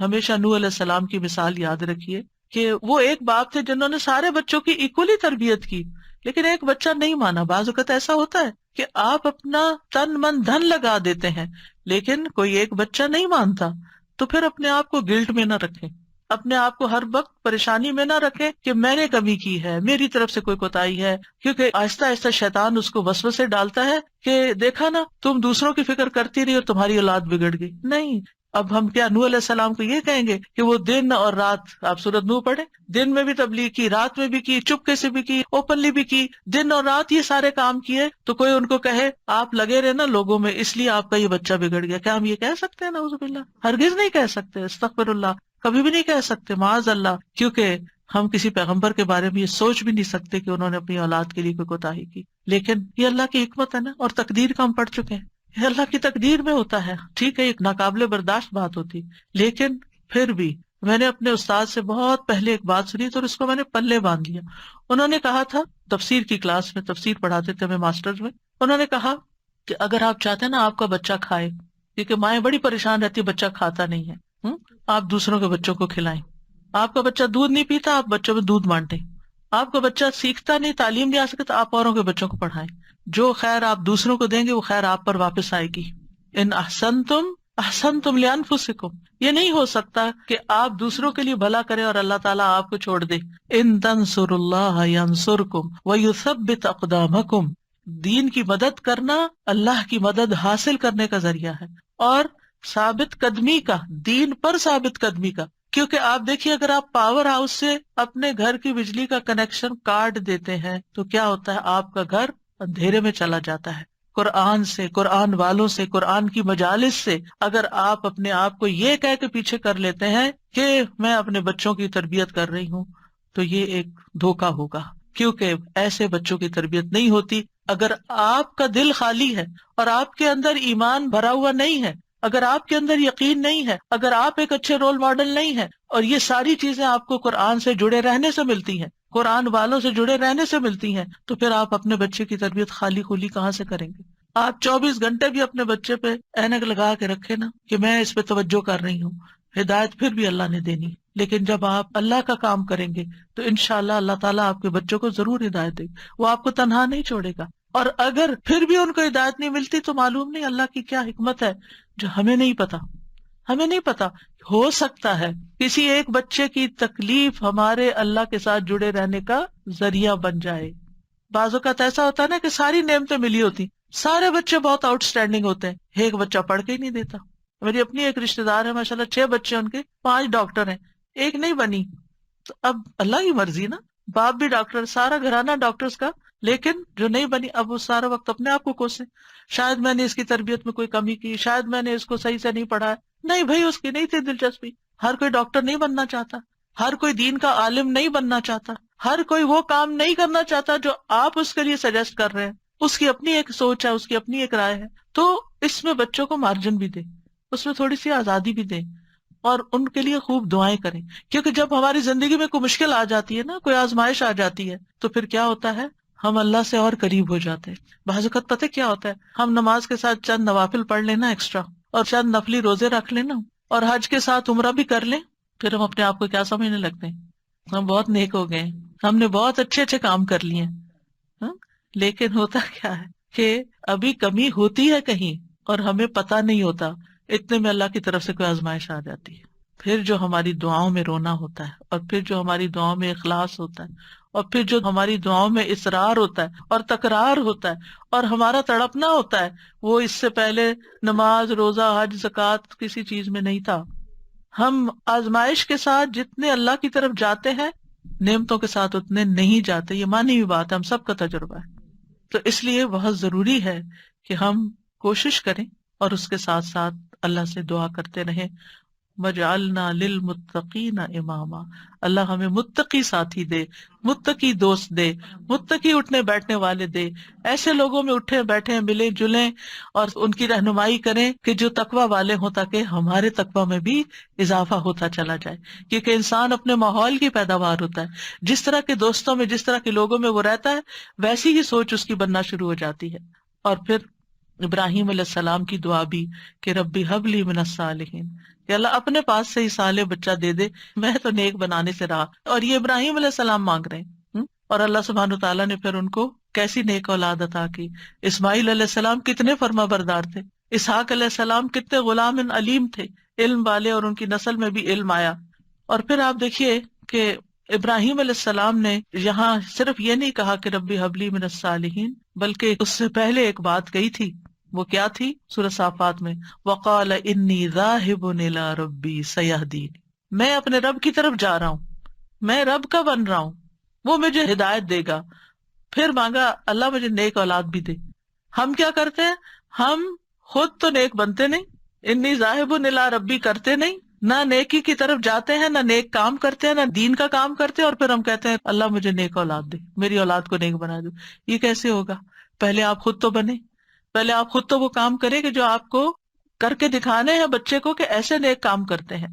ہمیشہ نوح علیہ السلام کی مثال یاد رکھیے کہ وہ ایک باپ تھے جنہوں نے سارے بچوں کی ایکولی تربیت کی، لیکن ایک بچہ نہیں مانا. بعض اوقات ایسا ہوتا ہے کہ آپ اپنا تن من دھن لگا دیتے ہیں لیکن کوئی ایک بچہ نہیں مانتا، تو پھر اپنے آپ کو گلٹ میں نہ رکھیں، اپنے آپ کو ہر وقت پریشانی میں نہ رکھیں کہ میں نے کمی کی ہے، میری طرف سے کوئی کوتاہی ہے. کیونکہ آہستہ آہستہ شیطان اس کو وسوسے ڈالتا ہے کہ دیکھا نا، تم دوسروں کی فکر کرتی رہی اور تمہاری اولاد بگڑ گئی. نہیں، اب ہم کیا نوح علیہ السلام کو یہ کہیں گے کہ وہ دن اور رات، آپ سورۃ نوح پڑھیں، دن میں بھی تبلیغ کی، رات میں بھی کی، چپکے سے بھی کی، اوپنلی بھی کی، دن اور رات یہ سارے کام کیے، تو کوئی ان کو کہے آپ لگے رہے نا لوگوں میں اس لیے آپ کا یہ بچہ بگڑ گیا، کیا ہم یہ کہہ سکتے ہیں؟ نعوذ باللہ، ہرگز نہیں کہہ سکتے، استغفر اللہ، کبھی بھی نہیں کہہ سکتے، معاذ اللہ. کیونکہ ہم کسی پیغمبر کے بارے میں یہ سوچ بھی نہیں سکتے کہ انہوں نے اپنی اولاد کے لیے کوئی کوتاہی کی. لیکن یہ اللہ کی حکمت ہے نا، اور تقدیر کا ہم پڑھ چکے ہیں، یہ اللہ کی تقدیر میں ہوتا ہے. ٹھیک ہے، ایک ناقابل برداشت بات ہوتی، لیکن پھر بھی میں نے اپنے استاد سے بہت پہلے ایک بات سنی تو اس کو میں نے پلے باندھ لیا. انہوں نے کہا تھا، تفسیر کی کلاس میں تفسیر پڑھاتے تھے ہمیں ماسٹرز میں، انہوں نے کہا کہ اگر آپ چاہتے ہیں نا آپ کا بچہ کھائے، کیونکہ مائیں بڑی پریشان رہتی ہے بچہ کھاتا نہیں ہے، آپ دوسروں کے بچوں کو کھلائیں. آپ کا بچہ دودھ نہیں پیتا، آپ بچوں میں دودھ بانٹیں. آپ کا بچہ سیکھتا نہیں، تعلیم نہیں آ سکتا، آپ اوروں کے بچوں کو پڑھائیں. جو خیر آپ دوسروں کو دیں گے وہ خیر آپ پر واپس آئے گی. ان احسنتم احسنتم لانفسکم، یہ نہیں ہو سکتا کہ آپ دوسروں کے لیے بھلا کریں اور اللہ تعالیٰ آپ کو چھوڑ دے. ان تنصروا اللہ ینصرکم ویثبت اقدامکم، دین کی مدد کرنا اللہ کی مدد حاصل کرنے کا ذریعہ ہے، اور ثابت قدمی کا، دین پر ثابت قدمی کا. کیونکہ آپ دیکھیے اگر آپ پاور ہاؤس سے اپنے گھر کی بجلی کا کنیکشن کاٹ دیتے ہیں تو کیا ہوتا ہے، آپ کا گھر اندھیرے میں چلا جاتا ہے. قرآن سے، قرآن والوں سے، قرآن کی مجالس سے اگر آپ اپنے آپ کو یہ کہہ کے پیچھے کر لیتے ہیں کہ میں اپنے بچوں کی تربیت کر رہی ہوں، تو یہ ایک دھوکا ہوگا، کیونکہ ایسے بچوں کی تربیت نہیں ہوتی. اگر آپ کا دل خالی ہے اور آپ کے اندر ایمان بھرا ہوا نہیں ہے، اگر آپ کے اندر یقین نہیں ہے، اگر آپ ایک اچھے رول ماڈل نہیں ہے، اور یہ ساری چیزیں آپ کو قرآن سے جڑے رہنے سے ملتی ہیں، قرآن والوں سے جڑے رہنے سے ملتی ہیں، تو پھر آپ اپنے بچے کی تربیت خالی خولی کہاں سے کریں گے؟ آپ 24 گھنٹے بھی اپنے بچے پہ اینک لگا کے رکھے نا کہ میں اس پہ توجہ کر رہی ہوں، ہدایت پھر بھی اللہ نے دینی، لیکن جب آپ اللہ کا کام کریں گے تو انشاءاللہ اللہ تعالیٰ آپ کے بچوں کو ضرور ہدایت دے گا، وہ آپ کو تنہا نہیں چھوڑے گا۔ اور اگر پھر بھی ان کو ہدایت نہیں ملتی تو معلوم نہیں اللہ کی کیا حکمت ہے جو ہمیں نہیں پتا۔ ہمیں نہیں پتا، ہو سکتا ہے کسی ایک بچے کی تکلیف ہمارے اللہ کے ساتھ جڑے رہنے کا ذریعہ بن جائے۔ بعض اوقات ایسا ہوتا ہے نا کہ ساری نعمتیں ملی ہوتی، سارے بچے بہت آؤٹ اسٹینڈنگ ہوتے ہیں، ایک بچہ پڑھ کے ہی نہیں دیتا۔ میری اپنی ایک رشتے دار ہے، ماشاءاللہ 6 بچے ان کے، 5 ڈاکٹر ہیں، ایک نہیں بنی۔ تو اب اللہ کی مرضی نا، باپ بھی ڈاکٹر، سارا گھرانہ ڈاکٹرز کا، لیکن جو نہیں بنی اب وہ سارا وقت اپنے آپ کو کوسے، شاید میں نے اس کی تربیت میں کوئی کمی کی، شاید میں نے اس کو صحیح سے نہیں پڑھایا۔ نہیں بھائی، اس کی نہیں تھی دلچسپی۔ ہر کوئی ڈاکٹر نہیں بننا چاہتا، ہر کوئی دین کا عالم نہیں بننا چاہتا، ہر کوئی وہ کام نہیں کرنا چاہتا جو آپ اس کے لیے سجیسٹ کر رہے ہیں۔ اس کی اپنی ایک سوچ ہے، اس کی اپنی ایک رائے ہے۔ تو اس میں بچوں کو مارجن بھی دیں، اس میں تھوڑی سی آزادی بھی دیں، اور ان کے لیے خوب دعائیں کریں، کیونکہ جب ہماری زندگی میں کوئی مشکل آ جاتی ہے نا، کوئی آزمائش آ جاتی ہے، تو پھر کیا ہوتا ہے، ہم اللہ سے اور قریب ہو جاتے ہیں۔ بعض اوقات پتہ کیا ہوتا ہے، ہم نماز کے ساتھ چند نوافل پڑھ لینا ایکسٹرا، اور چند نفلی روزے رکھ لینا، اور حج کے ساتھ عمرہ بھی کر لیں، پھر ہم اپنے آپ کو کیا سمجھنے لگتے ہیں، ہم بہت نیک ہو گئے ہیں، ہم نے بہت اچھے اچھے کام کر لیے ہیں۔ ہاں؟ لیکن ہوتا کیا ہے کہ ابھی کمی ہوتی ہے کہیں اور ہمیں پتہ نہیں ہوتا، اتنے میں اللہ کی طرف سے کوئی آزمائش آ جاتی ہے۔ پھر جو ہماری دعاؤں میں رونا ہوتا ہے، اور پھر جو ہماری دعاؤں میں اخلاص ہوتا ہے، اور پھر جو ہماری دعاؤں میں اصرار ہوتا ہے اور تکرار ہوتا ہے اور ہمارا تڑپنا ہوتا ہے، وہ اس سے پہلے نماز، روزہ، حج، زکوٰۃ کسی چیز میں نہیں تھا۔ ہم آزمائش کے ساتھ جتنے اللہ کی طرف جاتے ہیں، نعمتوں کے ساتھ اتنے نہیں جاتے۔ یہ مانی ہوئی بات ہے، ہم سب کا تجربہ ہے۔ تو اس لیے بہت ضروری ہے کہ ہم کوشش کریں اور اس کے ساتھ ساتھ اللہ سے دعا کرتے رہیں، وَجْعَلْنَا لِلْمُتَّقِينَ اماما، اللہ ہمیں متقی ساتھی دے، متقی دوست دے، متقی اٹھنے بیٹھنے والے دے، ایسے لوگوں میں اٹھے بیٹھے ملیں جلیں اور ان کی رہنمائی کریں کہ جو تقوی والے ہوں، تاکہ ہمارے تقوی میں بھی اضافہ ہوتا چلا جائے۔ کیونکہ انسان اپنے ماحول کی پیداوار ہوتا ہے، جس طرح کے دوستوں میں، جس طرح کے لوگوں میں وہ رہتا ہے، ویسی ہی سوچ اس کی بننا شروع ہو جاتی ہے۔ اور پھر ابراہیم علیہ السلام کی دعا بھی کہ ربی ہب لی من الصالحین، کہ اللہ اپنے پاس سے ہی صالح بچہ دے دے، میں تو نیک بنانے سے رہا۔ اور یہ ابراہیم علیہ السلام مانگ رہے ہیں، اور اللہ سبحانہ تعالیٰ نے پھر ان کو کیسی نیک اولاد عطا کی۔ اسماعیل علیہ السلام کتنے فرما بردار تھے، اسحاق علیہ السلام کتنے غلام علیم تھے، علم والے، اور ان کی نسل میں بھی علم آیا۔ اور پھر آپ دیکھیے کہ ابراہیم علیہ السلام نے یہاں صرف یہ نہیں کہا کہ ربی حبلی من الصالحین، بلکہ اس سے پہلے ایک بات کہی تھی، وہ کیا تھی؟ سورہ صافات میں وقال انی ذاہب الی ربی سیہدین، میں اپنے رب کی طرف جا رہا ہوں، میں رب کا بن رہا ہوں، وہ مجھے ہدایت دے گا۔ پھر مانگا اللہ مجھے نیک اولاد بھی دے۔ ہم کیا کرتے ہیں، ہم خود تو نیک بنتے نہیں، انی ذاہب الی ربی کرتے نہیں، نہ نیکی کی طرف جاتے ہیں، نہ نیک کام کرتے ہیں، نہ دین کا کام کرتے ہیں، اور پھر ہم کہتے ہیں اللہ مجھے نیک اولاد دے، میری اولاد کو نیک بنا دو۔ یہ کیسے ہوگا؟ پہلے آپ خود تو بنے، پہلے آپ خود تو وہ کام کریں کہ جو آپ کو کر کے دکھانے ہیں بچے کو کہ ایسے نیک کام کرتے ہیں۔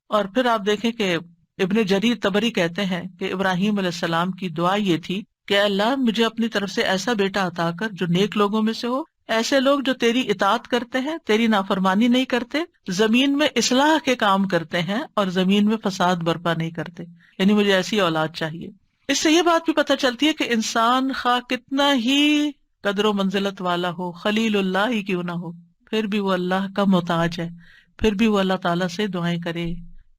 اور پھر آپ دیکھیں کہ ابن جریر طبری کہتے ہیں کہ ابراہیم علیہ السلام کی دعا یہ تھی کہ اللہ مجھے اپنی طرف سے ایسا بیٹا عطا کر جو نیک لوگوں میں سے ہو، ایسے لوگ جو تیری اطاعت کرتے ہیں، تیری نافرمانی نہیں کرتے، زمین میں اصلاح کے کام کرتے ہیں اور زمین میں فساد برپا نہیں کرتے، یعنی مجھے ایسی اولاد چاہیے۔ اس سے یہ بات بھی پتہ چلتی ہے کہ انسان خواہ کتنا ہی قدر و منزلت والا ہو، خلیل اللہ ہی کیوں نہ ہو، پھر بھی وہ اللہ کا محتاج ہے، پھر بھی وہ اللہ تعالیٰ سے دعائیں کرے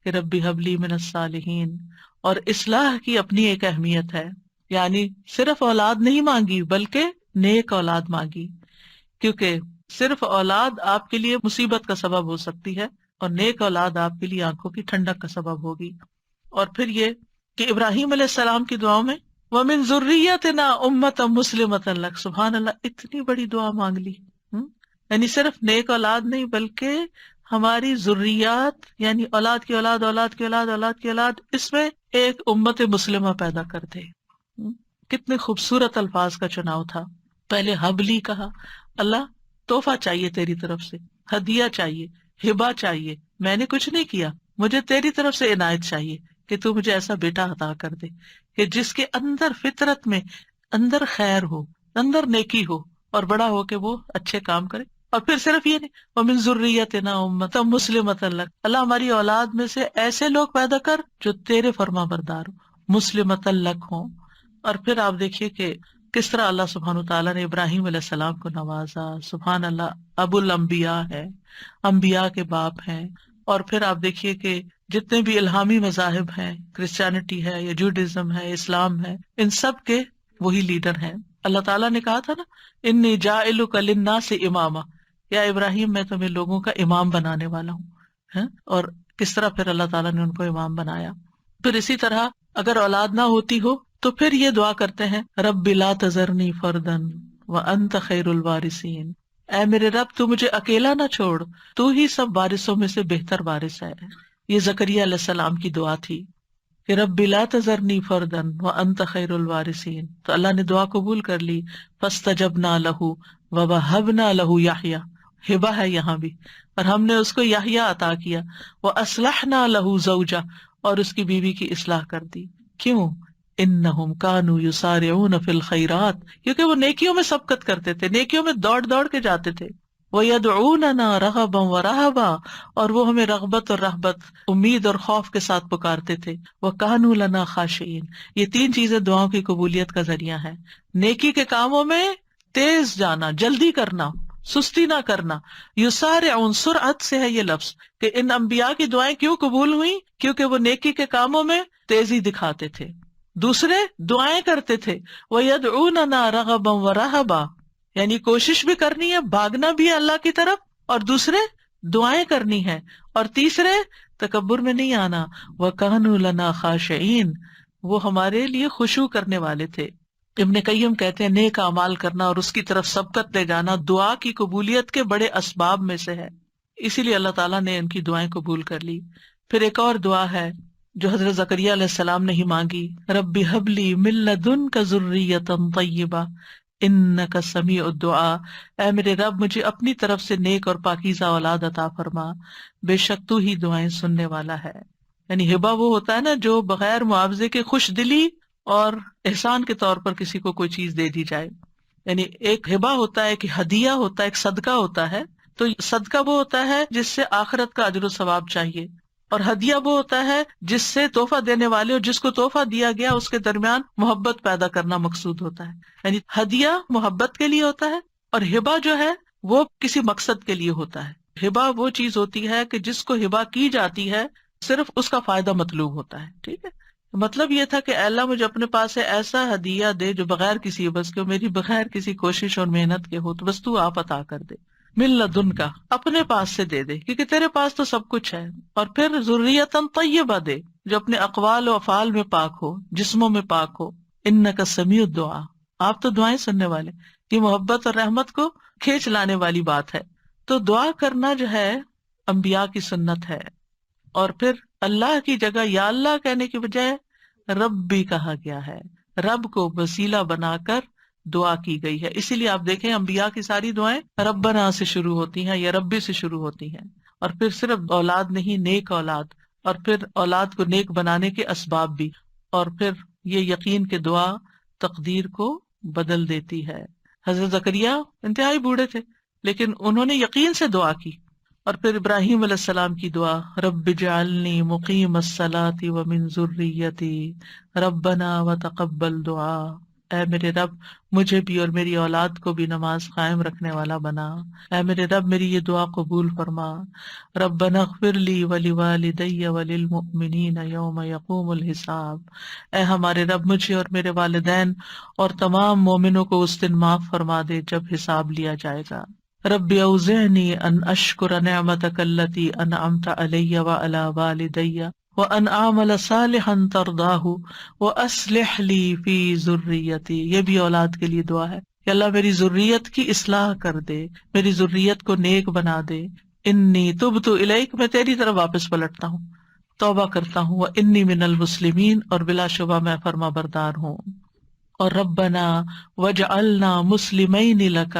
کہ ربی حبلی من الصالحین۔ اور اصلاح کی اپنی ایک اہمیت ہے، یعنی صرف اولاد نہیں مانگی بلکہ نیک اولاد مانگی، کیونکہ صرف اولاد آپ کے لیے مصیبت کا سبب ہو سکتی ہے، اور نیک اولاد آپ کے لیے آنکھوں کی ٹھنڈک کا سبب ہوگی۔ اور پھر یہ کہ ابراہیم علیہ السلام کی دعاؤں میں وَمِن ذُرِّيَّتِنَا أُمَّةً مُسْلِمَةً لَكَ، سبحان اللہ، اتنی بڑی دعا مانگ لی۔ یعنی صرف نیک اولاد نہیں بلکہ ہماری ذریات، یعنی اولاد کی اولاد، اولاد کی اولاد، اولاد کی اولاد، اس میں ایک امت مسلمہ پیدا کر دے۔ کتنے خوبصورت الفاظ کا چناؤ تھا۔ پہلے حبلی کہا، اللہ تحفہ چاہیے تیری طرف سے، ہدیہ چاہیے، ہبہ چاہیے، میں نے کچھ نہیں کیا، مجھے تیری طرف سے عنایت چاہیے کہ تو مجھے ایسا بیٹا عطا کر دے کہ جس کے اندر فطرت میں اندر خیر ہو، اندر نیکی ہو، اور بڑا ہو کے وہ اچھے کام کرے. اور پھر صرف یہ نہیں، وَمِن ذُرِّيَّتِنَا أُمَّةً مُسْلِمَةً لَكَ، اللہ ہماری اولاد میں سے ایسے لوگ پیدا کر جو تیرے فرما بردار ہو، مُسْلِمَةً لَكَ ہوں. اور پھر آپ دیکھیے کہ کس طرح اللہ سبحانہ تعالیٰ نے ابراہیم علیہ السلام کو نوازا. سبحان اللہ، ابو الانبیاء ہے، انبیاء کے باپ ہیں. اور پھر آپ دیکھیے کہ جتنے بھی الہامی مذاہب ہیں، کرسچینٹی ہے یا جوڈازم ہے، اسلام ہے، ان سب کے وہی لیڈر ہیں. اللہ تعالیٰ نے کہا تھا نا، انی جاعلک للناس اماما، یا ابراہیم میں تمہیں لوگوں کا امام بنانے والا ہوں. ہیں؟ اور کس طرح پھر اللہ تعالیٰ نے ان کو امام بنایا. پھر اسی طرح اگر اولاد نہ ہوتی ہو تو پھر یہ دعا کرتے ہیں، رب لا تذرنی فردا وانت خیر الوارثین، اے میرے رب تو مجھے اکیلا نہ چھوڑ، تو ہی سب وارثوں میں سے بہتر وارث ہے. یہ زکریا علیہ السلام کی دعا تھی کہ رب لا تذرنی فردا وانت خیر الوارثین. تو اللہ نے دعا قبول کر لی. فاستجبنا لہ ووہبنا لہ یحییٰ، ہبہ ہے یہاں بھی، اور ہم نے اس کو یحییٰ عطا کیا. واصلحنا لہ زوجہ، اور اس کی بیوی کی اصلاح کر دی. کیوں؟ انہم کانوا یسارعون فی الخیرات، کیونکہ وہ نیکیوں میں سبقت کرتے تھے، نیکیوں میں دوڑ دوڑ کے جاتے تھے. وَيَدْعُونَنَا رَغَبًا وَرَهَبًا، اور وہ ہمیں رغبت اور رہبت، امید اور خوف کے ساتھ پکارتے تھے. وَكَانُوا لَنَا خَاشِعِينَ، یہ تین چیزیں دعاؤں کی قبولیت کا ذریعہ ہے. نیکی کے کاموں میں تیز جانا، جلدی کرنا، سستی نہ کرنا. یسارعون، سرعت سے ہے یہ لفظ، کہ ان انبیاء کی دعائیں کیوں قبول ہوئیں؟ کیونکہ وہ نیکی کے کاموں میں تیزی دکھاتے تھے. دوسرے دعائیں کرتے تھے، وَيَدْعُونَنَا رَغَبًا وَرَهَبًا، یعنی کوشش بھی کرنی ہے، بھاگنا بھی ہے اللہ کی طرف، اور دوسرے دعائیں کرنی ہے، اور تیسرے تکبر میں نہیں آنا. وَكَانُوا لَنَا خَاشِعِينَ، وہ ہمارے لیے خشوع کرنے والے تھے. ابن قیم کہتے ہیں نیک اعمال کرنا اور اس کی طرف سبقت لے جانا دعا کی قبولیت کے بڑے اسباب میں سے ہے. اسی لیے اللہ تعالیٰ نے ان کی دعائیں قبول کر لی. پھر ایک اور دعا ہے جو حضرت زکریا علیہ السلام نے ہی مانگی، رب ھب لی من لدنک ذریۃ طیبہ انک سمیع الدعاء، اے میرے رب مجھے اپنی طرف سے نیک اور پاکیزہ اولاد عطا فرما، بے شک تو ہی دعائیں سننے والا ہے. یعنی ہبہ وہ ہوتا ہے نا جو بغیر معاوضے کے خوش دلی اور احسان کے طور پر کسی کو کوئی چیز دے دی جائے. یعنی ایک ہبہ ہوتا ہے، ایک ہدیہ ہوتا ہے، ایک صدقہ ہوتا ہے. تو صدقہ وہ ہوتا ہے جس سے آخرت کا اجر و ثواب چاہیے، اور ہدیہ وہ ہوتا ہے جس سے تحفہ دینے والے اور جس کو تحفہ دیا گیا اس کے درمیان محبت پیدا کرنا مقصود ہوتا ہے. یعنی ہدیہ محبت کے لیے ہوتا ہے، اور ہبہ جو ہے وہ کسی مقصد کے لیے ہوتا ہے. ہبہ وہ چیز ہوتی ہے کہ جس کو ہبہ کی جاتی ہے صرف اس کا فائدہ مطلوب ہوتا ہے. ٹھیک ہے، مطلب یہ تھا کہ اے اللہ مجھے اپنے پاس سے ایسا ہدیہ دے جو بغیر کسی بس کے، میری بغیر کسی کوشش اور محنت کے ہو، تو بس تو آپ عطا کر دے. من لدن کا، اپنے پاس سے دے دے، کیونکہ تیرے پاس تو سب کچھ ہے. اور پھر ذریۃ طیبہ دے، جو اپنے اقوال و افعال میں پاک ہو، جسموں میں پاک ہو. انک سمیع الدعاء، آپ تو دعائیں سننے والے. یہ محبت اور رحمت کو کھینچ لانے والی بات ہے. تو دعا کرنا جو ہے انبیاء کی سنت ہے. اور پھر اللہ کی جگہ یا اللہ کہنے کی بجائے رب بھی کہا گیا ہے، رب کو وسیلہ بنا کر دعا کی گئی ہے. اسی لیے آپ دیکھیں انبیاء کی ساری دعائیں ربنا سے شروع ہوتی ہیں یا ربی سے شروع ہوتی ہیں. اور پھر صرف اولاد نہیں، نیک اولاد، اور پھر اولاد کو نیک بنانے کے اسباب بھی. اور پھر یہ یقین کہ دعا تقدیر کو بدل دیتی ہے. حضرت زکریا انتہائی بوڑھے تھے لیکن انہوں نے یقین سے دعا کی. اور پھر ابراہیم علیہ السلام کی دعا، رب اجعلنی مقیم الصلاۃ ومن ذریتی ربنا وتقبل دعا، اے میرے رب مجھے بھی اور میری اولاد کو بھی نماز قائم رکھنے والا بنا. اے میرے رب میری یہ دعا قبول فرما. ربنا اغفر لی ولوالدی وللمؤمنین یوم یقوم الحساب، اے ہمارے رب مجھے اور میرے والدین اور تمام مومنوں کو اس دن معاف فرما دے جب حساب لیا جائے گا. رب اوزعنی ان اشکر نعمتک التی انعمت علی وعلی والدی وان اعمل صالحا ترضاہ واصلح لی فی ذریتی. یہ بھی اولاد کے لیے دعا ہے کہ اللہ میری ذریت کی اصلاح کر دے، میری ذریت کو نیک بنا دے. انی تبت الیک، میں تیری طرف واپس پلٹتا ہوں، توبہ کرتا ہوں. وانی من المسلمین، اور بلا شبہ میں فرما بردار ہوں. اور ربنا وجعلنا مسلمین لک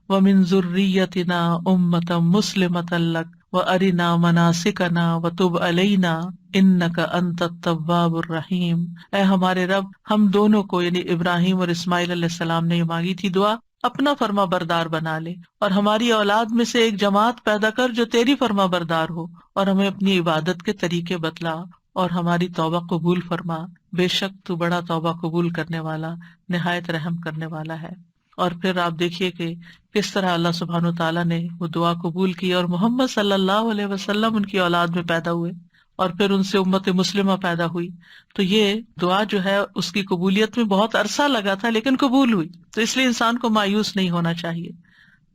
ومن ذریتنا امۃ مسلمۃ لک وارنا مناسکنا وتب علینا انک انت التواب الرحیم. اے ہمارے رب ہم دونوں کو، یعنی ابراہیم اور اسماعیل علیہ السلام نے یہ مانگی تھی دعا، اپنا فرما بردار بنا لے، اور ہماری اولاد میں سے ایک جماعت پیدا کر جو تیری فرما بردار ہو، اور ہمیں اپنی عبادت کے طریقے بتلا اور ہماری توبہ قبول فرما، بے شک تو بڑا توبہ قبول کرنے والا، نہایت رحم کرنے والا ہے۔ اور پھر آپ دیکھیے کہ کس طرح اللہ سبحانہ و تعالیٰ نے وہ دعا قبول کی، اور محمد صلی اللہ علیہ وسلم ان کی اولاد میں پیدا ہوئے، اور پھر ان سے امت مسلمہ پیدا ہوئی۔ تو یہ دعا جو ہے اس کی قبولیت میں بہت عرصہ لگا تھا، لیکن قبول ہوئی، تو اس لیے انسان کو مایوس نہیں ہونا چاہیے۔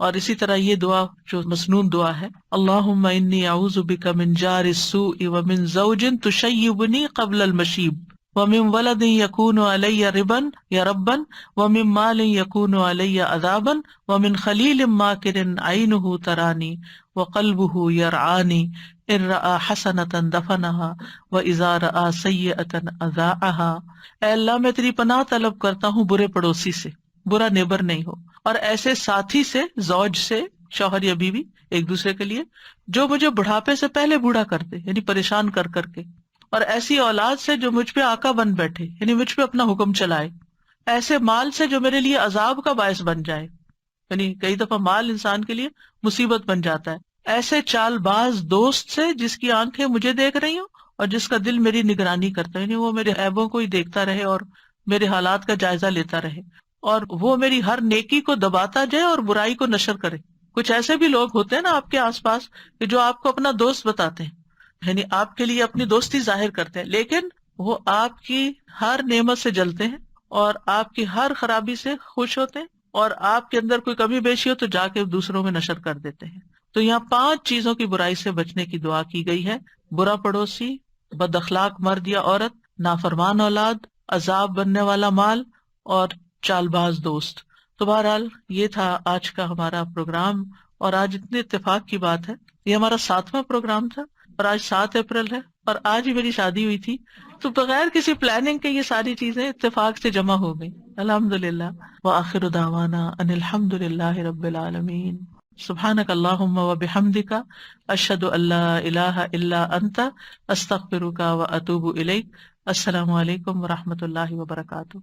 اور اسی طرح یہ دعا جو مسنون دعا ہے، اللہم انی اعوذ بک من جار السوء ومن زوج تشیبنی قبل المشیب ومن ولد یکون علی ربا یا ربا ومن مال یکون علی عذابا ومن خلیل ماکر عینہ ترانی وقلبہ یرعانی ان رأى حسنۃ دفنها واذا رأى سیئۃ اذاعها۔ اے اللہ میں تیری پناہ طلب کرتا ہوں برے پڑوسی سے، برا نیبر نہیں ہو، اور ایسے ساتھی سے، زوج سے، شوہر یا بیوی ایک دوسرے کے لیے، جو مجھے بڑھاپے سے پہلے بوڑھا کر دے، یعنی پریشان کر کر کے، اور ایسی اولاد سے جو مجھ پہ آقا بن بیٹھے، یعنی مجھ پہ اپنا حکم چلائے، ایسے مال سے جو میرے لیے عذاب کا باعث بن جائے، یعنی کئی دفعہ مال انسان کے لیے مصیبت بن جاتا ہے، ایسے چال باز دوست سے جس کی آنکھیں مجھے دیکھ رہی ہوں اور جس کا دل میری نگرانی کرتا ہے، یعنی وہ میرے عیبوں کو ہی دیکھتا رہے اور میرے حالات کا جائزہ لیتا رہے، اور وہ میری ہر نیکی کو دباتا جائے اور برائی کو نشر کرے۔ کچھ ایسے بھی لوگ ہوتے ہیں نا آپ کے آس پاس کہ جو آپ کو اپنا دوست بتاتے ہیں، یعنی آپ کے لیے اپنی دوستی ظاہر کرتے ہیں، لیکن وہ آپ کی ہر نعمت سے جلتے ہیں اور آپ کی ہر خرابی سے خوش ہوتے ہیں، اور آپ کے اندر کوئی کمی بیشی ہو تو جا کے دوسروں میں نشر کر دیتے ہیں۔ تو یہاں 5 چیزوں کی برائی سے بچنے کی دعا کی گئی ہے: برا پڑوسی، بد اخلاق مرد یا عورت، نافرمان اولاد، عذاب بننے والا مال، اور چال باز دوست۔ تو بہرحال یہ تھا آج کا ہمارا پروگرام، اور آج اتنے اتفاق کی بات ہے، یہ ہمارا 7واں پروگرام تھا، اور آج 7 اپریل ہے، اور آج ہی میری شادی ہوئی تھی، تو بغیر کسی پلاننگ کے یہ ساری چیزیں اتفاق سے جمع ہو گئی، الحمدللہ۔ وآخر دعوانا ان الحمد للہ رب العالمین۔ سبحانک اللہم وبحمدک، اشہد ان لا الہ الا انت، استغفرک واتوب الیک۔ السلام علیکم ورحمۃ اللہ وبرکاتہ۔